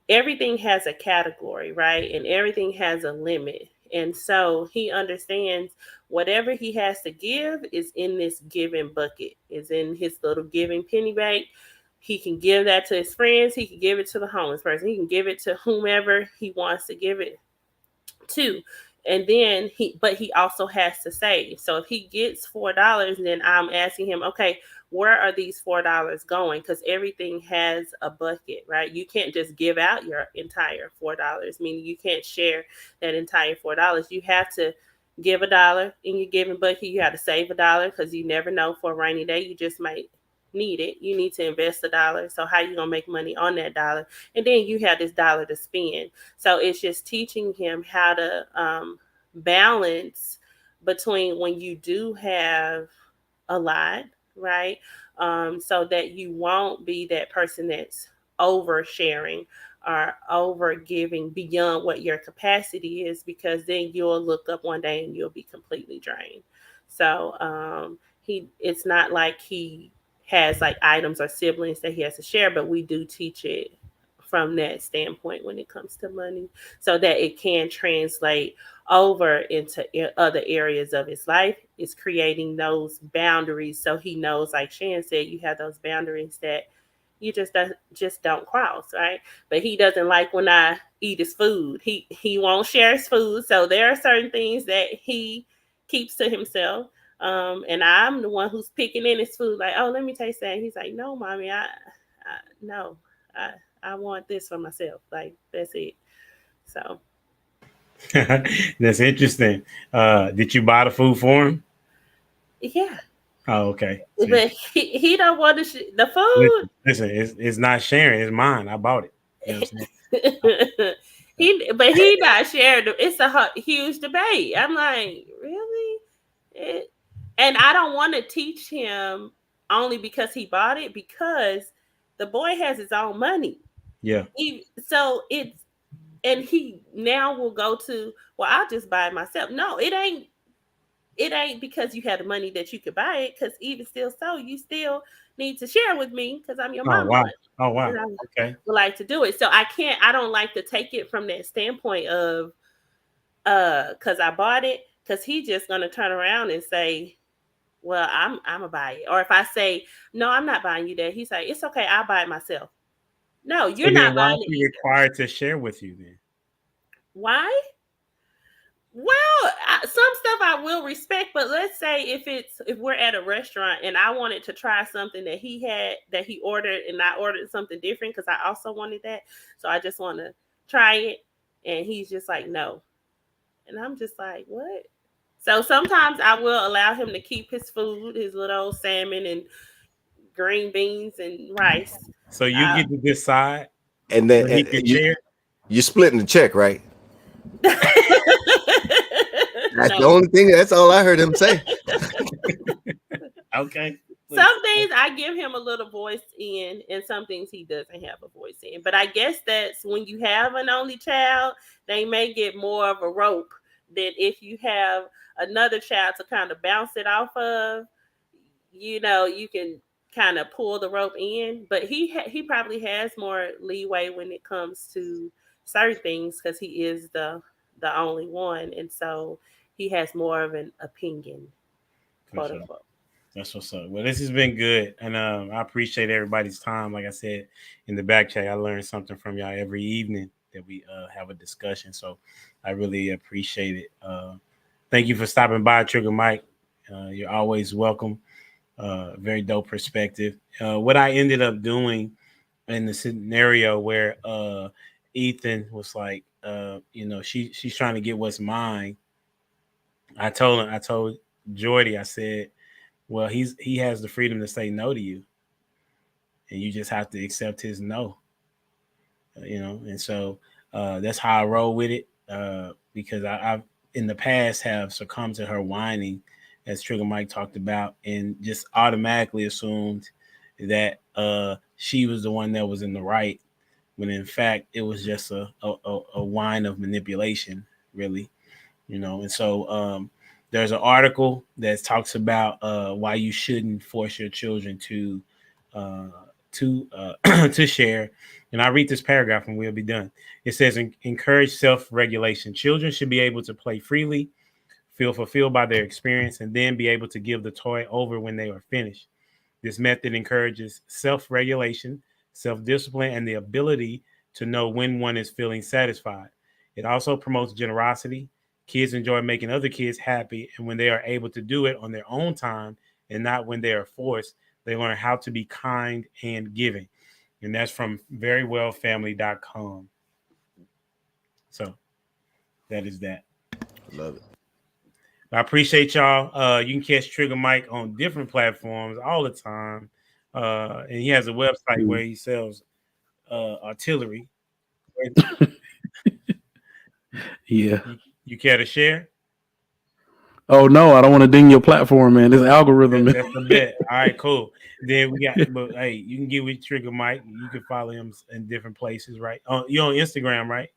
S2: everything has a category, right? And everything has a limit. And so he understands whatever he has to give is in this giving bucket, is in his little giving penny bank. He can give that to his friends. He can give it to the homeless person. He can give it to whomever he wants to give it to. And then he also has to save. So if he gets $4, then I'm asking him, okay, where are these $4 going? Because everything has a bucket, right? You can't just give out your entire $4, meaning you can't share that entire $4. You have to give $1 in your giving bucket. You have to save $1 because you never know, for a rainy day. You just might need it. You need to invest $1. So how you gonna make money on that $1? And then you have this $1 to spend. So it's just teaching him how to balance between when you do have a lot, right? So that you won't be that person that's oversharing or over giving beyond what your capacity is, because then you'll look up one day and you'll be completely drained. So it's not like he has like items or siblings that he has to share, but we do teach it from that standpoint when it comes to money, so that it can translate over into other areas of his life. Is creating those boundaries, so he knows, like Shan said, you have those boundaries that you just don't cross, right? But he doesn't like when I eat his food. He won't share his food, so there are certain things that he keeps to himself. And I'm the one who's picking in his food, like, oh, let me taste that. And he's like, no, mommy, no, I want this for myself. Like, that's it. So
S1: That's interesting. Did you buy the food for him?
S2: yeah,
S1: Oh, okay.
S2: but he don't want the food.
S1: Listen, it's not sharing. It's mine. I bought it. You know what I'm saying?
S2: he not sharing. It's a huge debate. I'm like, really? And I don't want to teach him only because he bought it, because the boy has his own money.
S1: Yeah.
S2: So it's, and he now will go to, well, I'll just buy it myself. No, it ain't because you had the money that you could buy it, because even still so, you still need to share with me because I'm your mama.
S1: Wow. Oh, wow.
S2: And I
S1: Okay.
S2: would like to do it. So I don't like to take it from that standpoint of because I bought it, because he's just gonna turn around and say, well, I'm gonna buy it. Or if I say, no, I'm not buying you that, he's like, it's okay, I'll buy it myself. No, you're not buying it.
S1: Why is he required to share with you then?
S2: Why? Well, some stuff I will respect, but let's say if we're at a restaurant and I wanted to try something that he ordered, and I ordered something different because I also wanted that, so I just want to try it, and he's just like, no, and I'm just like, what? So sometimes I will allow him to keep his food, his little old salmon and green beans and rice.
S1: So you get to decide,
S3: and then
S1: he can share.
S3: You're splitting the check, right? That's
S2: No.
S3: the only thing. That's all I heard him say.
S1: Okay.
S2: Some things I give him a little voice in, and some things he doesn't have a voice in. But I guess that's when you have an only child, they may get more of a rope than if you have another child to kind of bounce it off of. You know, you can kind of pull the rope in, but he probably has more leeway when it comes to certain things because he is the only one, and so he has more of an opinion, quote unquote.
S1: That's what's up. Well, this has been good, and I appreciate everybody's time. Like I said in the back chat, I learned something from y'all every evening that we have a discussion. So I really appreciate it. Thank you for stopping by, Trigger Mike. You're always welcome. Very dope perspective. What I ended up doing in the scenario where Ethan was like, she's trying to get what's mine. I told Jordy, I said, well, he has the freedom to say no to you, and you just have to accept his no. And so that's how I roll with it. Because I've in the past have succumbed to her whining, as Trigger Mike talked about, and just automatically assumed that she was the one that was in the right, when in fact it was just a whine of manipulation, really. And so there's an article that talks about why you shouldn't force your children to share. And I read this paragraph and we'll be done. It says, encourage self-regulation. Children should be able to play freely, feel fulfilled by their experience, and then be able to give the toy over when they are finished. This method encourages self-regulation, self-discipline, and the ability to know when one is feeling satisfied. It also promotes generosity. Kids enjoy making other kids happy, and when they are able to do it on their own time and not when they are forced, they learn how to be kind and giving. And that's from verywellfamily.com. So that is that.
S3: Love it.
S1: I appreciate y'all. You can catch Trigger Mike on different platforms all the time. And he has a website where he sells artillery.
S5: Yeah.
S1: You care to share?
S5: Oh no, I don't want to ding your platform, man. This algorithm.
S1: That's the bet. All right, cool. Then we got, but hey, you can get with Trigger Mike. You can follow him in different places, right? You're on Instagram, right?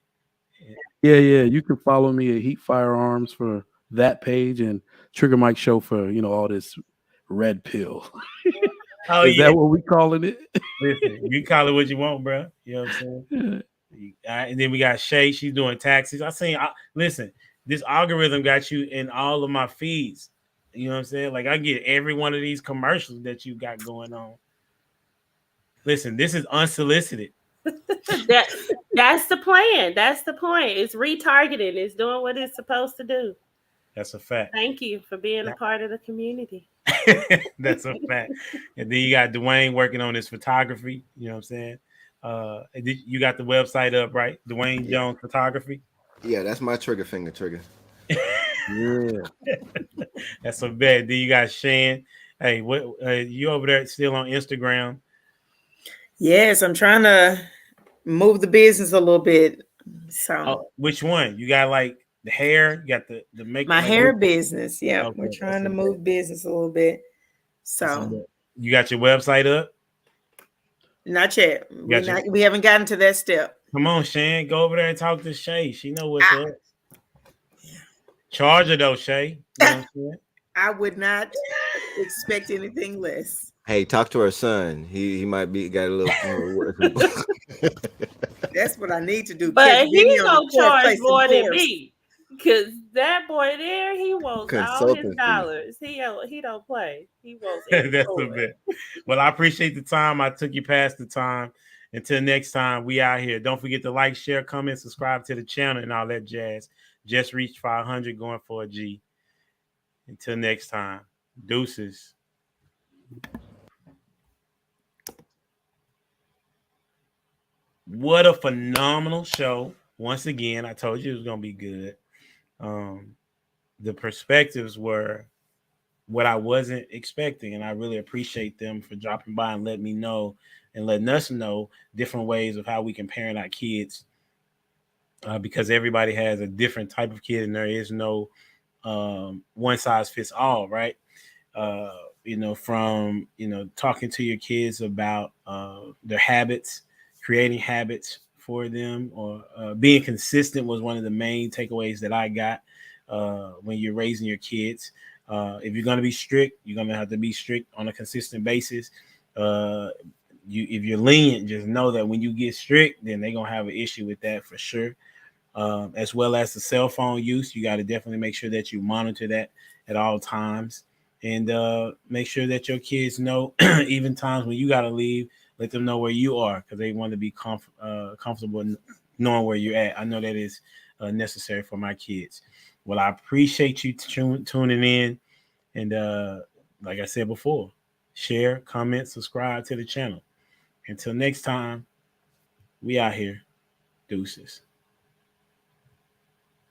S5: Yeah. You can follow me at Heat Firearms for that page, and Trigger Mike Show for all this red pill.
S1: Oh,
S5: is that what we calling it?
S1: Listen, you call it what you want, bro. You know what I'm saying? And then we got Shay. She's doing taxes. Listen, this algorithm got you in all of my feeds. You know what I'm saying? Like I get every one of these commercials that you got going on. Listen, this is unsolicited.
S2: That's the plan. That's the point. It's retargeting. It's doing what it's supposed to do.
S1: That's a fact.
S2: Thank you for being a part of the community.
S1: That's a fact. And then you got Dwayne working on his photography. You know what I'm saying? You got the website up, right? Dwayne
S3: Yeah.
S1: Jones Photography.
S3: Yeah, that's my trigger finger trigger.
S4: Yeah.
S1: That's a bet. Then you got Shan. Hey, what you over there still on Instagram?
S6: Yes, I'm trying to move the business a little bit. So
S1: Oh, which one? You got like the hair, you got the makeup.
S6: my
S1: like,
S6: hair business. Yeah,
S1: Okay,
S6: we're
S1: that's
S6: trying to
S1: a
S6: move business a little bit.
S1: That's a
S6: So
S1: bet. You got your website up?
S6: not yet.
S1: Gotcha.
S6: We haven't gotten to that step.
S1: Come on, Shan. Go over there and talk to Shay. She know what's
S6: Ah.
S1: up. Charge her though, Shay. You know what I'm saying?
S6: I would not expect anything less.
S3: Hey, talk to her son. He might be got a little.
S6: That's what I need to do.
S2: But
S6: Catch Vinny
S2: he's
S6: on
S2: gonna
S6: the court
S2: charge
S6: placing
S2: more than
S6: fours.
S2: me, because that boy there, he wants all his
S3: Consultancy.
S2: dollars. He don't play. He wants
S1: That's
S2: every
S1: a bit. Well, I appreciate the time. I took you past the time. Until next time, we out here. Don't forget to like, share, comment, subscribe to the channel, and all that jazz. Just reached 500, going for a G. Until next time, deuces. What a phenomenal show. Once again, I told you it was going to be good. The perspectives were what I wasn't expecting, and I really appreciate them for dropping by and letting me know and letting us know different ways of how we can parent our kids, because everybody has a different type of kid and there is no one size fits all, right? From talking to your kids about their habits, creating habits for them, or being consistent was one of the main takeaways that I got when you're raising your kids. If you're going to be strict, you're going to have to be strict on a consistent basis. If you're lenient, just know that when you get strict, then they're going to have an issue with that for sure. As well as the cell phone use, you got to definitely make sure that you monitor that at all times, and make sure that your kids know even times when you got to leave, let them know where you are, because they want to be comfortable knowing where you're at. I know that is necessary for my kids. Well, I appreciate you tuning in. And like I said before, share, comment, subscribe to the channel. Until next time, we out here. Deuces.